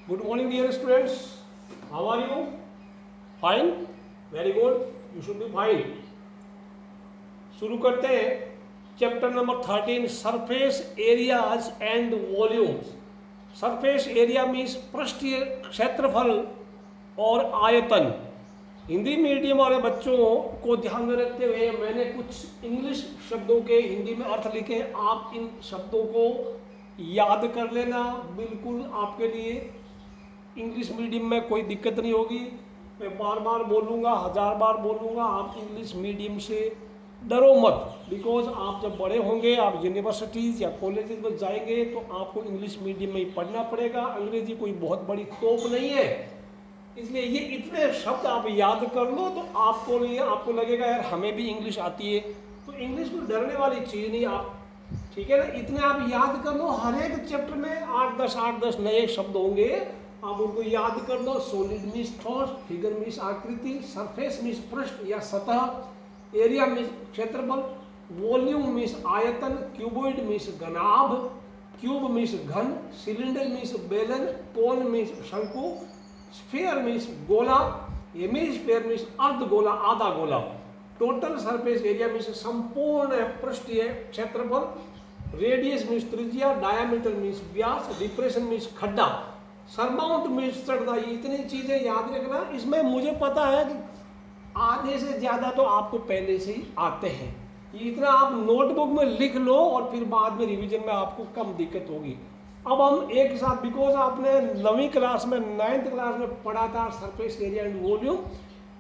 Good morning, dear students. How are you? Fine? Very good. You should be fine. शुरू करते हैं chapter number 13 surface areas and volumes. Surface area means पृष्ठीय क्षेत्रफल और आयतन। Hindi medium वाले बच्चों को ध्यान में रखते हुए मैंने कुछ इंग्लिश शब्दों के हिंदी में अर्थ लिखे। आप इन शब्दों को याद कर लेना, बिल्कुल आपके लिए इंग्लिश मीडियम में कोई दिक्कत नहीं होगी। मैं बार बार बोलूँगा, 1000 बार बोलूँगा, आप इंग्लिश मीडियम से डरो मत। बिकॉज आप जब बड़े होंगे, आप यूनिवर्सिटीज़ या कॉलेजेस में जाएंगे तो आपको इंग्लिश मीडियम में ही पढ़ना पड़ेगा। अंग्रेजी कोई बहुत बड़ी तोप नहीं है, इसलिए ये इतने शब्द आप याद कर लो तो आपको लगेगा यार हमें भी इंग्लिश आती है। तो इंग्लिश कोई डरने वाली चीज़ नहीं, आप ठीक है ना, इतने आप याद कर लो। हर एक चैप्टर में 8-10 नए शब्द होंगे, आप उनको याद कर लो। सॉलिड मीन्स ठोस, फिगर मीन्स आकृति, सरफेस मीन्स पृष्ठ या सतह, एरिया मीन्स क्षेत्रफल, वॉल्यूम मीन्स आयतन, क्यूबॉइड मीन्स घनाभ, क्यूब मीन्स घन, सिलेंडर मीन्स बेलन, कोन मीन्स शंकु, स्फीयर मीन्स गोला, हेमिस्फीयर मीन्स अर्ध गोला, आधा गोला। टोटल सरफेस एरिया मीन्स संपूर्ण पृष्ठीय क्षेत्रफल, रेडियस मीन्स त्रिज्या, डायामीटर मीन्स व्यास, डिप्रेशन मीन्स खड्डा, सरमाउंट मीन्स चढ़ना। ये इतनी चीजें याद रखना। इसमें मुझे पता है कि आधे से ज्यादा तो आपको पहले से ही आते हैं। ये इतना आप नोटबुक में लिख लो और फिर बाद में रिवीजन में आपको कम दिक्कत होगी। अब हम एक साथ, बिकॉज आपने 9वीं क्लास में 9th क्लास में पढ़ा था surface area and volume,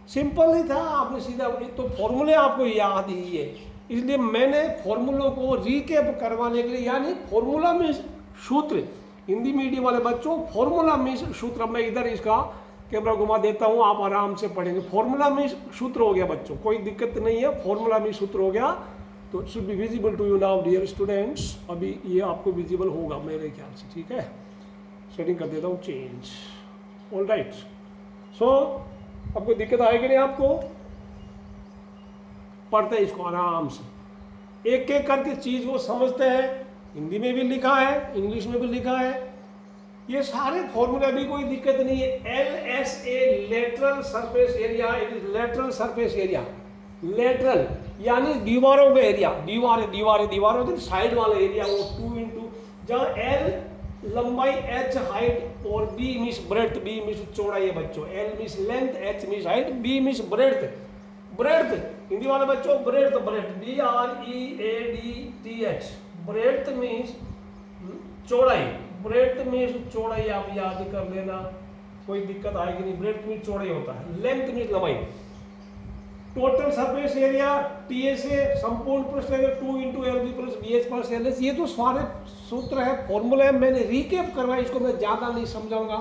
simple ही था, आपने सीधा तो फॉर्मूले आपको याद ही है। इसलिए मैंने फॉर्मूलों को रिकैप करवाने के लिए, यानी फॉर्मूला में सूत्र, हिंदी मीडियम वाले बच्चों फॉर्मूला मीन्स सूत्र, मैं इधर इसका कैमरा घुमा देता हूँ, आप आराम से पढ़ेंगे। फॉर्मूला मीन्स सूत्र हो गया बच्चों, कोई दिक्कत नहीं है, फॉर्मूला मीन्स सूत्र हो गया। तो it should be visible to you now dear students. अभी ये आपको विजिबल होगा मेरे ख्याल से, ठीक है। सेटिंग कर देता हूँ चेंज, ऑल राइट। सो अब कोई दिक्कत आएगी नहीं आपको, पढ़ते हैं इसको आराम से, एक एक करके चीज को समझते हैं। हिंदी में भी लिखा है, इंग्लिश में भी लिखा है, ये सारे फॉर्मूला भी कोई दिक्कत नहीं है। LSA lateral surface area, it is lateral surface area. Lateral यानी दीवारों का एरिया, दीवारों के साइड वाला एरिया, वो 2 इंटू, जहाँ L लंबाई, H हाइट और B means breadth, B means चौड़ाई है बच्चों, L means length, H means height, B means breadth. Breadth Hindi वाले बच्चों ब्रेड्थ, BREADTH, ब्रेड्थ मीन्स चौड़ाई, ब्रेड्थ मीन्स चौड़ाई, आप याद कर लेना, कोई दिक्कत आएगी नहीं। ब्रेड्थ मीन्स चौड़ाई होता है, लेंथ मीन्स लंबाई। टोटल सरफेस एरिया TSA संपूर्ण पृष्ठ area 2 into LB plus BH plus LS। ये तो सारे सूत्र है, फॉर्मूला है, मैंने रिकैप करवाया, इसको मैं ज्यादा नहीं समझाऊंगा,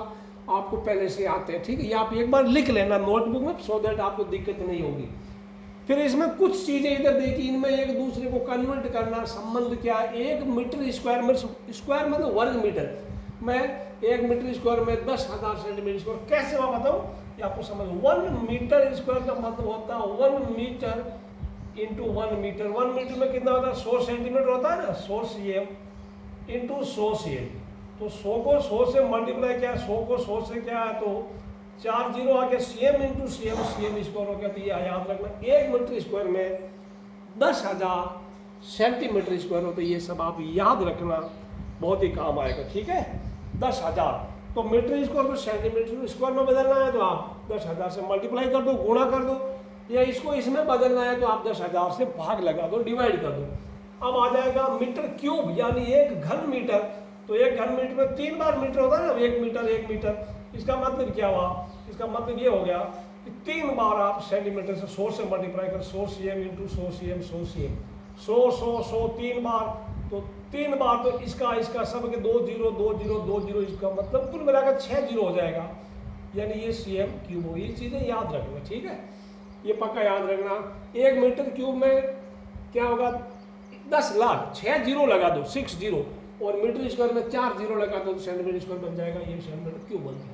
आपको पहले से आते हैं, ठीक है। ये आप एक बार लिख लेना नोटबुक में, सो दैट आपको दिक्कत नहीं होगी। फिर इसमें कुछ चीजें इधर देखी, इनमें एक दूसरे को कन्वर्ट करना, संबंध क्या है। 1 मीटर स्क्वायर में, स्क्वायर मतलब वर्ग मीटर, मैं 1 मीटर स्क्वायर में 10,000 सेंटीमीटर स्क्वायर, कैसे मैं बताऊँ ये आपको समझ। 1 मीटर स्क्वायर का मतलब होता है 1 मीटर इंटू 1 मीटर। 1 मीटर में कितना होता है, 100 सेंटीमीटर होता है ना, 100 cm इंटू 100 cm। तो 100 को 100 से मल्टीप्लाई किया, 100 को 100 से क्या है, तो 4 जीरो आ गया, cm into cm, cm square हो गया। तो ये याद रखना, 1 मीटर स्क्वायर में 10,000 सेंटीमीटर स्क्वायर होता है। ये सब आप याद रखना, बहुत ही काम आएगा, ठीक है। 10,000 तो मीटर स्क्वायर को सेंटीमीटर स्क्वायर में बदलना है तो आप 10,000 से मल्टीप्लाई कर दो, गुणा कर दो, या इसको इसमें बदलना है तो आप 10,000 से भाग लगा दो, डिवाइड कर दो। अब आ जाएगा मीटर क्यूब, यानी 1 घन मीटर। तो 1 घन मीटर में 3 बार मीटर होता है ना, 1 मीटर 1 मीटर। इसका मतलब क्या हुआ, इसका मतलब ये हो गया कि 3 बार आप सेंटीमीटर से 100 से मल्टीप्लाई कर, 100 cm इंटू 100 cm, 100 cm, 100 3 बार, तो 3 बार, तो इसका सब के 2 जीरो 2 जीरो 2 जीरो, इसका मतलब कुल मिलाकर 6 जीरो हो जाएगा, यानी ये cm क्यूब हो। ये चीजें याद रखना, ठीक है, ये पक्का याद रखना। 1 मीटर क्यूब में क्या होगा, 10 लाख, 6 जीरो लगा दो, 6 जीरो, और मीटर स्क्वायर में 4 जीरो लगा दो, तो सेंटीमीटर स्क्वायर बन जाएगा, ये सेंटीमीटर क्यूब बन गया।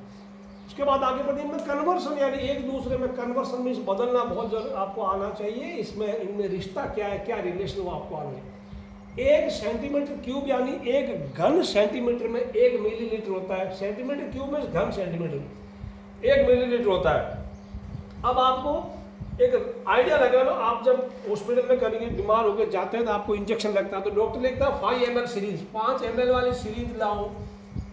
उसके बाद आगे बढ़े इनमें कन्वर्सन, यानी एक दूसरे में कन्वर्सन मीन्स बदलना बहुत जरूर आपको आना चाहिए। इसमें इनमें रिश्ता क्या है, क्या रिलेशन वो आपको आना है। 1 सेंटीमीटर क्यूब यानी 1 घन सेंटीमीटर में 1 मिलीलीटर होता है। सेंटीमीटर क्यूब में घन सेंटीमीटर 1 मिलीलीटर होता है। अब आपको एक आइडिया लगा लो, आप जब हॉस्पिटल में कभी बीमार होकर जाते हैं तो आपको इंजेक्शन लगता है, तो डॉक्टर लिखता है 5 ml सीरीज, 5 ml वाली सीरीज लाओ।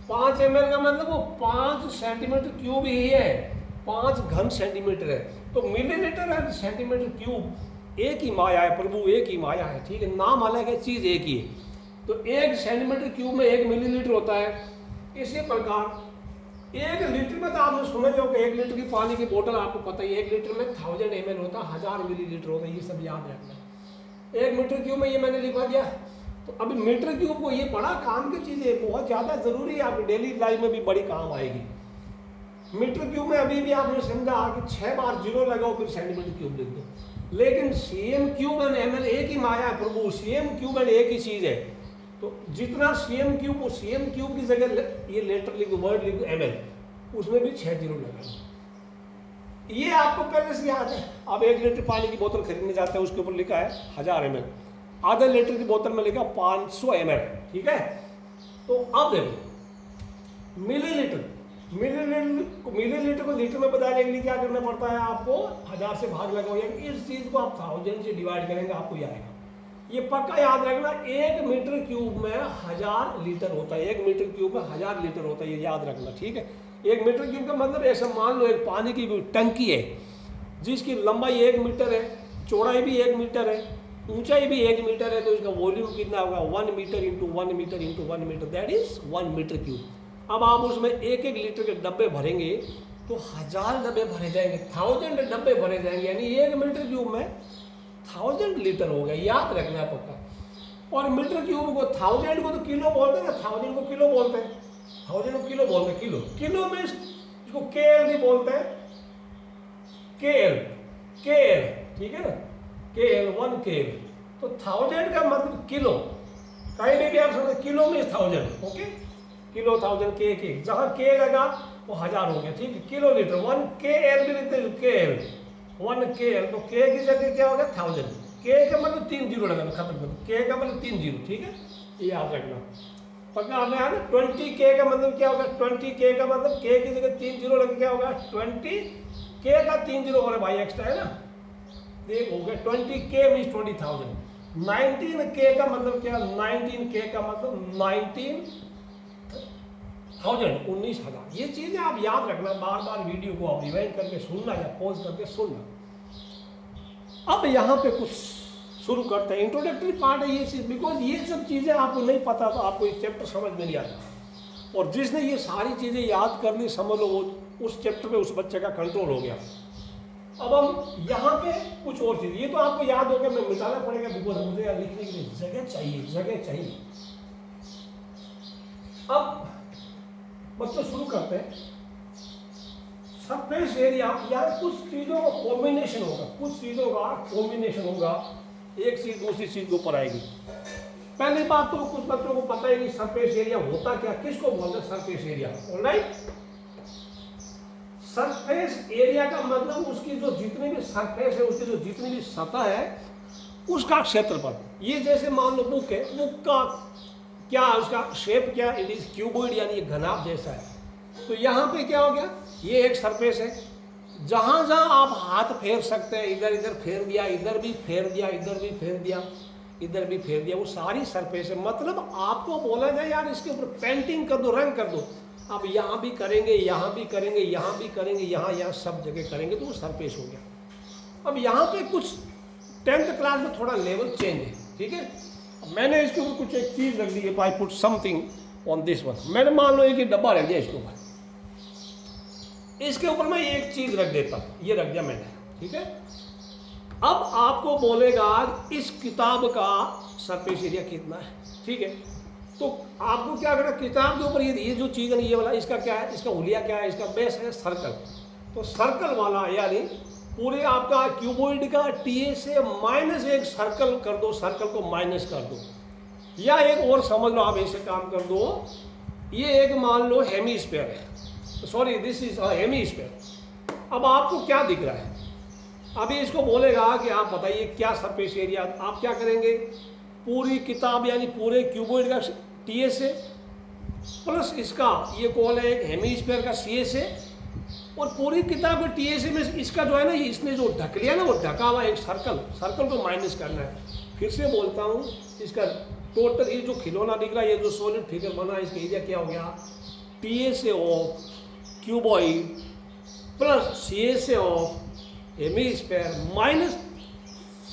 5 ml का मतलब वो 5 सेंटीमीटर क्यूब ही है, 5 घन सेंटीमीटर है। तो मिलीलीटर है, सेंटीमीटर क्यूब एक ही माया है प्रभु, एक ही माया है, ठीक है, नाम अलग है, चीज एक ही है। तो 1 सेंटीमीटर क्यूब में 1 मिलीलीटर होता है। इसी प्रकार 1 लीटर में तो आपने सुना ही होगा, 1 लीटर की पानी की बोतल आपको पता ही है, 1 लीटर में 1000 ml होता है, 1000 मिलीलीटर होता है, ये सब याद रखना। 1 मीटर क्यूब में ये मैंने लिखवा दिया। तो अभी मीटर क्यूब को, ये बड़ा काम की चीज़ है, बहुत ज़्यादा ज़रूरी है, आपकी डेली लाइफ में भी बड़ी काम आएगी। मीटर क्यूब में अभी भी आपने समझा कि 6 बार जीरो लगाओ फिर सेंटीमीटर क्यूब लिख दो, लेकिन सीएम क्यूब एंड ml एक ही माया है प्रभु, सीएम क्यूब एंड एक ही चीज़ है। तो जितना सीएम क्यूब, सीएम क्यूब की जगह ये लेटर लिखो, वर्ड लिखो ml, उसमें भी 6 जीरो लगा। ये आपको पहले से याद है। अब 1 लीटर पानी की बोतल खरीदने जाते हैं, उसके ऊपर लिखा है 1000 ml, आधा लीटर की बोतल में लिखा 500 ml, ठीक है। तो अब देखो मिलीलीटर, मिलीलीटर को लीटर में बताने के लिए क्या करना पड़ता है आपको, 1000 से भाग लगाओ, यानी इस चीज को आप 1000 से डिवाइड करेंगे आपको ये आएगा। ये पक्का याद रखना, 1 मीटर क्यूब में 1000 लीटर होता है, 1 मीटर क्यूब में 1000 लीटर होता है, ये याद रखना, ठीक है। 1 मीटर क्यूब का मतलब ऐसा मान लो एक पानी की टंकी है जिसकी लंबाई 1 मीटर है, चौड़ाई भी 1 मीटर है, ऊंचाई भी 1 मीटर है, तो इसका वॉल्यूम कितना होगा, 1 metre into 1 metre into 1 metre, that is 1 metre cube. अब आप उसमें 1-1 लीटर के डब्बे भरेंगे तो 1000 डब्बे भरे जाएंगे, 1000 डब्बे भरे जाएंगे, यानी 1 मीटर क्यूब में 1000 लीटर हो गया, याद रखना पक्का। और मीटर क्यूब को 1000 को तो किलो बोलते हैं ना, 1000 को किलो बोलते हैं, 1000 को किलो बोलते हैं, किलो, किलो में इसको केएल भी बोलते हैं, केएल, केएल, ठीक है ना, केएल, 1 केएल। तो 1000 का मतलब किलो, कहीं भी आप समझे किलो में 1000, ओके, किलो 1000 के, जहां के लगा वो 1000 हो गया, ठीक है। किलो लीटर 1 केएल भी लिखते हैं, केएल, 1 केएल, तो के की जगह क्या होगा 1000, के का मतलब 3 जीरो लगाना, खत्म कर दो, के का मतलब 3 जीरो, ठीक है, ये याद रखना पक्का। आपने याद है 20 के का मतलब क्या होगा, 20 के का मतलब के की जगह 3 जीरो लगे क्या होगा 20 के का 3 जीरो और भाई एक्स्ट्रा है ना, देख हो गया 20 के मीन्स 20,000। 19 के का मतलब क्या, 19 के का मतलब 19,000। ये चीजें आप याद रखना, बार बार वीडियो को आप रिवाइंड करके सुनना या पॉज करके सुनना। अब यहाँ पे कुछ शुरू करते हैं, इंट्रोडक्टरी पार्ट है ये चीज, बिकॉज ये सब चीजें आपको नहीं पता तो आपको ये चैप्टर समझ में नहीं आता, और जिसने ये सारी चीजें याद कर ली समझ लो वो उस चैप्टर पे उस बच्चे का कंट्रोल हो गया। अब हम यहाँ पे कुछ और चीज, ये तो आपको याद होगा, मैं मिटाना पड़ेगा बिकॉज मुझे यहाँ लिखने के लिए जगह चाहिए, जगह चाहिए। अब बच्चों शुरू करते हैं। सरफेस एरिया, यार कुछ चीजों का कॉम्बिनेशन होगा, कुछ चीजों का कॉम्बिनेशन होगा, एक चीज दूसरी चीज के ऊपर आएगी। पहली बात तो कुछ बच्चों को पता ही नहीं सरफेस एरिया होता क्या, किसको बोलते हैं surface area, alright. Surface area का मतलब उसकी जो जितनी भी सरफेस है, उसकी जो जितनी भी सतह है उसका क्षेत्रफल। ये जैसे मान लो बुक है, बुक का क्या उसका शेप क्या, इट इज क्यूबॉइड यानी ये घनाभ जैसा है। तो यहाँ पे क्या हो गया, ये एक सरफेस है, जहां जहां आप हाथ फेर सकते हैं, इधर इधर फेर दिया, इधर भी फेर दिया, इधर भी फेर दिया, इधर भी फेर दिया, वो सारी सरफेस है। मतलब आपको बोला जाए यार इसके ऊपर पेंटिंग कर दो, रंग कर दो, अब यहाँ भी करेंगे, यहाँ भी करेंगे, यहाँ भी करेंगे, यहाँ यहाँ सब जगह करेंगे, तो वो सरफेस हो गया। अब यहाँ पे कुछ 10th क्लास में थोड़ा लेवल चेंज है, ठीक है। मैंने इसके ऊपर कुछ एक चीज रख दी है, I put something on this one. मैंने मान लो एक डब्बा रख दिया इसके ऊपर, इसके ऊपर मैं एक चीज रख देता हूं, ये रख दिया मैंने, ठीक है। अब आपको बोलेगा इस किताब का सरफेस एरिया कितना है, ठीक है। तो आपको क्या करना, किताब के ऊपर ये जो चीज है ये वाला, इसका क्या है, इसका हुलिया क्या है, इसका बेस है सर्कल। तो सर्कल वाला यानी पूरे आपका क्यूबॉइड का टीए से -1 सर्कल कर दो, सर्कल को माइनस कर दो, या एक और समझ लो आप ऐसे काम कर दो, ये एक मान लो हेमीस्फीयर है, सॉरी दिस इज हेमीस्फीयर। अब आपको क्या दिख रहा है, अभी इसको बोलेगा कि आप बताइए क्या सरफेस एरिया, आप क्या करेंगे, पूरी किताब यानी पूरे क्यूबॉइड का टीएस है, प्लस इसका ये कॉल है एक हेमीस्फीयर का सीएस है, और पूरी किताब के टीएस में इसका जो है ना, इसने जो ढक लिया ना, वो ढका हुआ एक सर्कल को माइनस करना है। फिर से बोलता हूँ, इसका टोटल ये जो खिलौना दिख रहा है, ये जो सॉलिड फिगर बना है, इसका एरिया क्या हो गया, TS of cuboid plus CS of hemisphere minus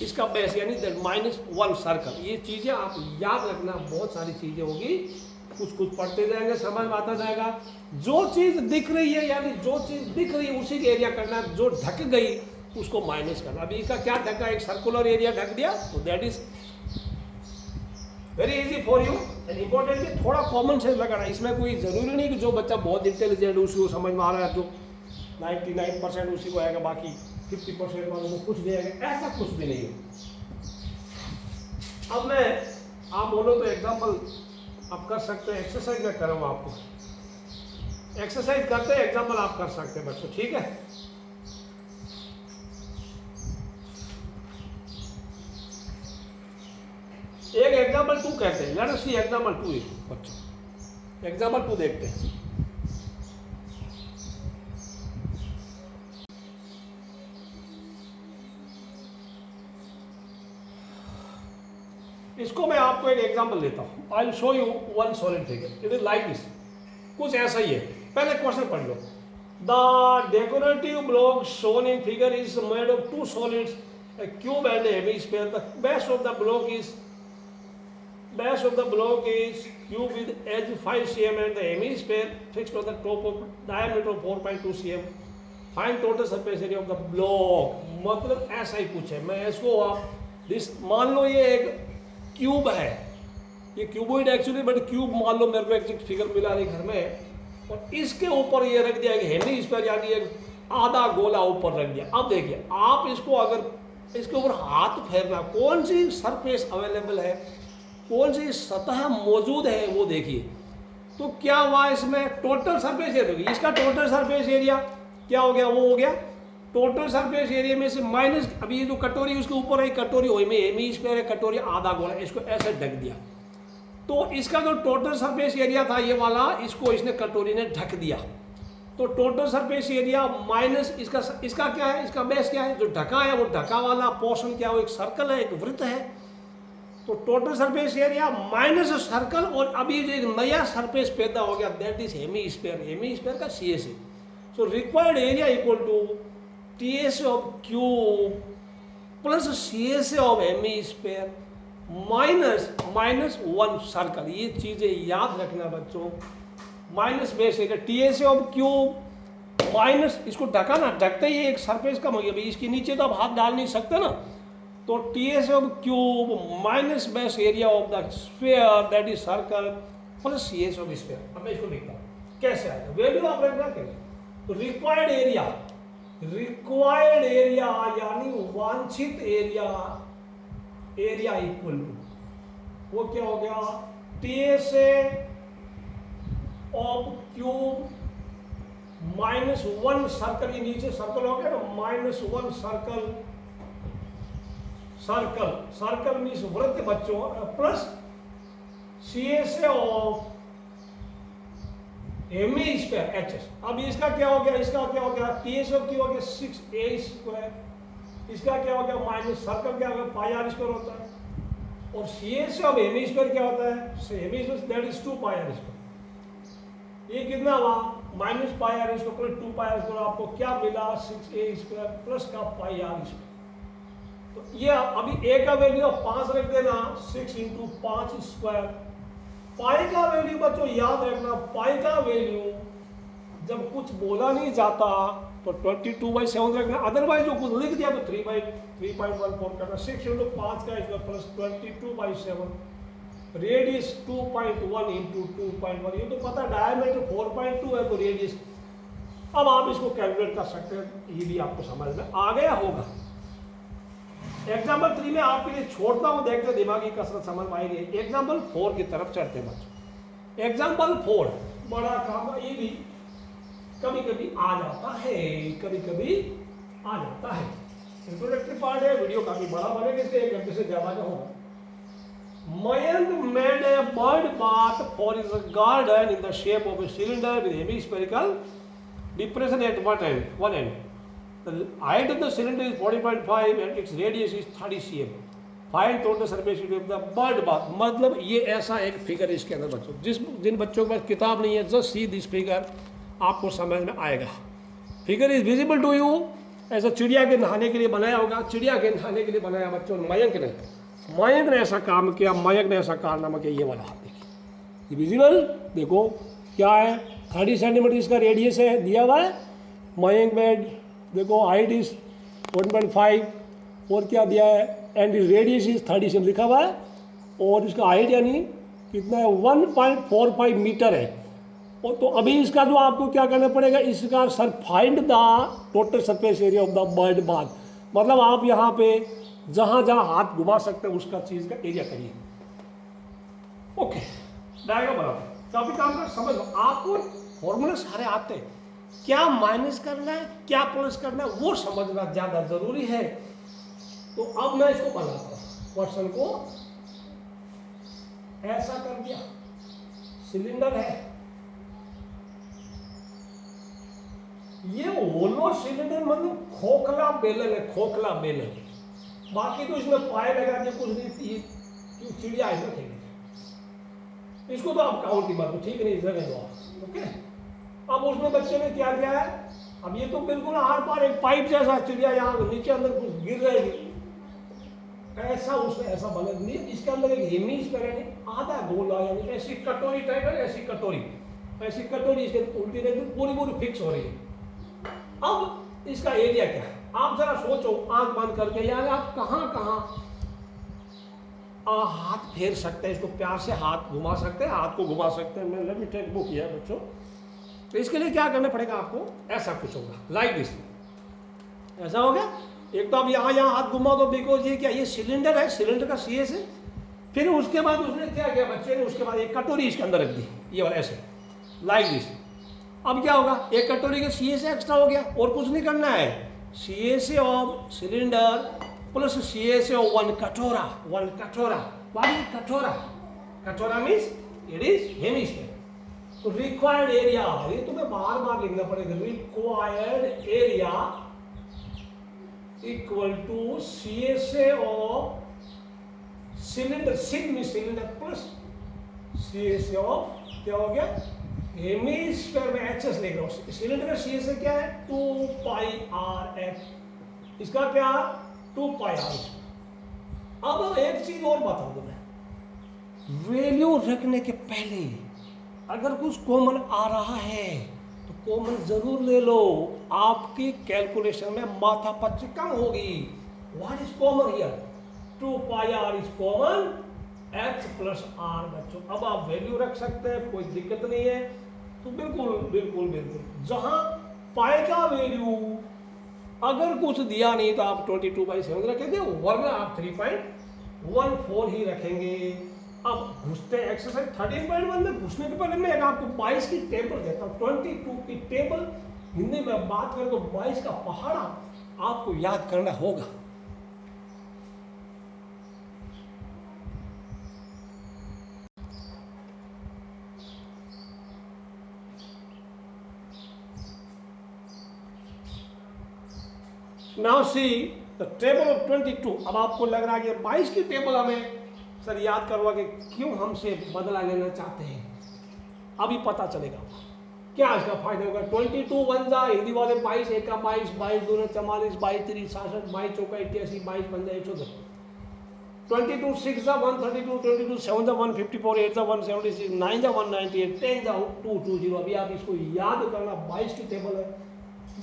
इसका बेस यानी -1 सर्कल। ये चीज़ें आप याद रखना, बहुत सारी चीज़ें होगी, कुछ कुछ पढ़ते जाएंगे, समझ में आता जाएगा। जो चीज़ दिख रही है यानी जो चीज़ दिख रही है उसी का एरिया करना, जो ढक गई उसको माइनस करना। अभी इसका क्या ढका, एक सर्कुलर एरिया ढक दिया, तो that is very easy for you and important. थोड़ा कॉमन सेंस लगाना, इसमें कोई ज़रूरी नहीं कि जो बच्चा बहुत इंटेलिजेंट है उसी को समझ में आ रहा है, जो 99% उसी को आएगा, बाकी 50% वालों को कुछ नहीं आएगा, ऐसा कुछ भी नहीं है। अब मैं आप बोलो तो एग्जाम्पल आप कर सकते हैं, एक्सरसाइज मैं करूँगा आपको, एक्सरसाइज करते हैं, एग्जाम्पल आप कर सकते हैं बच्चों, ठीक है। एक एग्जाम्पल 2 कहते हैं, लेट अस सी एग्जाम्पल 2 बच्चों, एग्जाम्पल 2 देखते हैं। इसको मैं आपको एक एग्जांपल लेता हूँ, I will show you one solid figure, it is like this, कुछ ऐसा ही है। पहले क्वेश्चन पढ़ लो, the decorative block shown in figure is made of 2 solids, a cube and a hemisphere. The base of the block is cube with edge 5 cm and the hemisphere fixed on the top of diameter of 4.2 cm. Find total surface area of the block. मतलब ऐसा ही कुछ है। मैं इसको आप मान लो ये एक क्यूब है, ये क्यूबॉइड एक्चुअली, बट क्यूब मान लो मेरे को एक फिगर मिला नहीं घर में, और इसके ऊपर ये रख दिया हेमीस्फीयर यानी एक आधा गोला ऊपर रख दिया। अब देखिए आप इसको अगर इसके ऊपर हाथ फेरना, कौन सी सरफेस अवेलेबल है, कौन सी सतह मौजूद है वो देखिए। तो क्या हुआ, इसमें टोटल सरफेस एरिया, इसका टोटल सरफेस एरिया क्या हो गया, वो हो गया टोटल सरफेस एरिया में से माइनस, अभी ये जो कटोरी उसके ऊपर है कटोरी, वही में हेमीस्फीयर है, कटोरी आधा गोला, इसको ऐसे ढक दिया। तो इसका जो टोटल सरफेस एरिया था ये वाला, इसको इसने कटोरी ने ढक दिया। तो टोटल सरफेस एरिया माइनस इसका क्या है, इसका बेस क्या है, जो ढका है वो ढका वाला पोर्शन क्या है, वो एक सर्कल है, एक वृत्त है। तो total surface area minus circle, और अभी जो एक नया सरफेस पैदा हो गया दैट इज हेमीस्फीयर, हेमीस्फीयर का सीएस है। So required area equal to TS of cube plus CS of hemisphere -1 circle. ये चीजें याद रखना बच्चों, minus base area TS of cube minus, इसको ढका ना, ढकते ही एक सरफेस कम हो गया, इसके नीचे तो आप हाथ डाल नहीं सकते ना, तो TS of cube minus base area of the sphere that is circle plus CS of sphere. अब मैं इसको लिखता हूँ, कैसे आएगा, वैल्यू आप रखना कैसे, तो रिक्वायर्ड एरिया यानी वांछित एरिया इक्वल टू, वो क्या हो गया, टीएस ऑफ क्यूब -1 सर्कल, ये नीचे सर्कल हो गया ना, -1 सर्कल मीन्स वृत्त बच्चों, plus CS of hemisphere HS. अब इसका क्या हो गया, इसका क्या हो गया, टीएस ऑफ क्यू हो गया 6a², इसका क्या हो गया माइनस सर्कल क्या हो गया πr² होता है, और सीएस ऑफ हेमीस्फीयर क्या होता है, हेमीस्फीयर दैट इज 2πr²। ये कितना हुआ -πr² प्लस 2πr², आपको क्या मिला 6a² प्लस का πr²। तो ये अभी a का वैल्यू 5 रख देना, 6 × 5²। पाई का वैल्यू बच्चों याद रखना, पाई का वैल्यू जब कुछ बोला नहीं जाता तो 22/7 रखना, अदरवाइज जो कुछ लिख दिया तो 3/3.14 करना। 6 × 5 का स्क्वायर प्लस 22/7, रेडियस 2.1 × 2.1, ये तो पता डायमीटर 4.2 है, तो रेडियस। अब आप इसको कैलकुलेट कर सकते हैं, ये भी आपको समझ में आ गया होगा। एग्जाम्पल 3 में आपके लिए छोड़ता हूं, देखते दिमागी कसरत समझ में आएगी। एग्जाम्पल 4 की तरफ चढ़ते बच्चों। एग्जाम्पल 4 बड़ा काम, ये भी कभी कभी आ जाता है, इंट्रोडक्टरी पार्ट है, वीडियो काफी बड़ा बनेगा, इसलिए 1 घंटे से ज्यादा का होगा। Mayank made a bird bath for his garden in the shape of a cylinder with hemispherical depression at one end. The height of the cylinder is 40.5 and its radius is 30 cm. Find total surface area of the bird bath. मतलब ये ऐसा एक figure इसके अंदर बच्चों, जिन बच्चों के पास किताब नहीं है, जस्ट सी दिस फिगर, आपको समझ में आएगा. Figure is visible to you. ऐसा चिड़िया के नहाने के लिए बनाया होगा, चिड़िया के नहाने के लिए बनाया बच्चों मयंक ने ऐसा काम किया, मयंक ने ऐसा कारनामा किया. ये वाला हाथ देखिए, ये विजिबल देखो क्या है, 30 सेंटीमीटर इसका रेडियस है दिया हुआ है. मयंक में देखो हाइट इज 1.5 और क्या दिया है, and is radius is 30 centimetre लिखा हुआ है, और इसका हाइट यानी कितना है 1.45 मीटर है. और तो अभी इसका जो आपको क्या करना पड़ेगा, इसका sir find the total surface area of the bird bath. मतलब आप यहाँ पे जहाँ जहाँ हाथ घुमा सकते हैं उसका चीज़ का एरिया करिए. ओके, डायग्राम बराबर काफी काम कर समझ लो. आपको फॉर्मूले सारे आते हैं, क्या माइनस करना है क्या प्लस करना है वो समझना ज़्यादा जरूरी है. तो अब मैं इसको बनाता हूँ, क्वेश्चन को ऐसा कर दिया. सिलेंडर है, ये होलो सिलेंडर मतलब खोखला बेलन है, खोखला बेलन. बाकी तो इसमें पाए लगा के कुछ नहीं, चिड़िया है ना खेल, इसको तो आप काउंट ही मत दो, ठीक नहीं, जगह दो आप. ओके, अब उसमें बच्चे ने क्या किया है, अब ये तो बिल्कुल आर पार एक पाइप जैसा चिड़िया यहाँ नीचे अंदर कुछ गिर रहेगी, ऐसा उसने ऐसा बना दिया. इसके अंदर एक हेमिस्फीयर आधा गोला, यानी ऐसी कटोरी टाइप है, ऐसी कटोरी इसके उल्टी रहती पूरी पूरी फिक्स हो रही है. अब इसका एरिया क्या है, आप जरा सोचो आंख बंद करके, यार आप कहाँ कहाँ हाथ फेर सकते हैं, इसको प्यार से हाथ घुमा सकते हैं, हाथ को घुमा सकते हैं. मैं लेट मी टेक बुक किया बच्चों. तो इसके लिए क्या करना पड़ेगा आपको, ऐसा कुछ होगा लाइक दिस. ऐसा हो गया. एक तो आप यहाँ हाथ घुमा दो, बिकॉज ये क्या, ये सिलेंडर है, सिलेंडर का सीएस है. फिर उसके बाद उसने क्या किया बच्चे ने, उसके बाद एक कटोरी इसके अंदर रख दी, ये वाला ऐसे लाइक दिस. अब क्या होगा, एक कटोरी के सी ए से एक्स्ट्रा हो गया, और कुछ नहीं करना है. C A S of cylinder plus C A S of one कटोरा. व्हाट इज कटोरा? कटोरा मीन्स इट इज हेमिस्फीयर. तो रिक्वायर्ड एरिया, ये तुम्हें बार बार लिखना पड़ेगा, required area equal to C A S of cylinder, सिग mean cylinder plus C A S of क्या हो गया, हेमिस्फीयर में एचएस लिख रहा हूं. सिलेंडर का सी से क्या है 2 पाई आर एफ, इसका क्या 2 पाई आर. अब एक चीज और बता दूं मैं, वैल्यू रखने के पहले अगर कुछ कॉमन आ रहा है तो कॉमन जरूर ले लो, आपकी कैलकुलेशन में माथा पच्ची कम होगी. What is common here, 2 pi R is common, H plus R. बच्चों अब आप वैल्यू रख सकते हैं, कोई दिक्कत नहीं है. तो बिल्कुल जहां पाई का वैल्यू अगर कुछ दिया नहीं तो आप 22/7 रखेंगे, वरना आप 3.14 ही रखेंगे. अब घुसते हैं एक्सरसाइज 13.1 में. घुसने के पहले मैं आपको 22 की टेबल देता हूँ. 22 की टेबल हिंदी में बात करें तो 22 का पहाड़ा आपको याद करना होगा. Now see the table of 22. अब आपको लग रहा है कि 22 की टेबल हमें सर याद करवा के क्यों हमसे बदला लेना चाहते हैं, अभी पता चलेगा क्या इसका फायदा होगा. 22 1 जा हिंदी वाले 22, 1 का 22, 22 2 44, 22 3 66, 22 चौका 88, 22 पंजा 110, 22 6 जा 132, 22 7 जा 154, 8 जा 176, 9 जा 198, 10 जा 220. अभी आप इसको याद करना, 22 की टेबल है,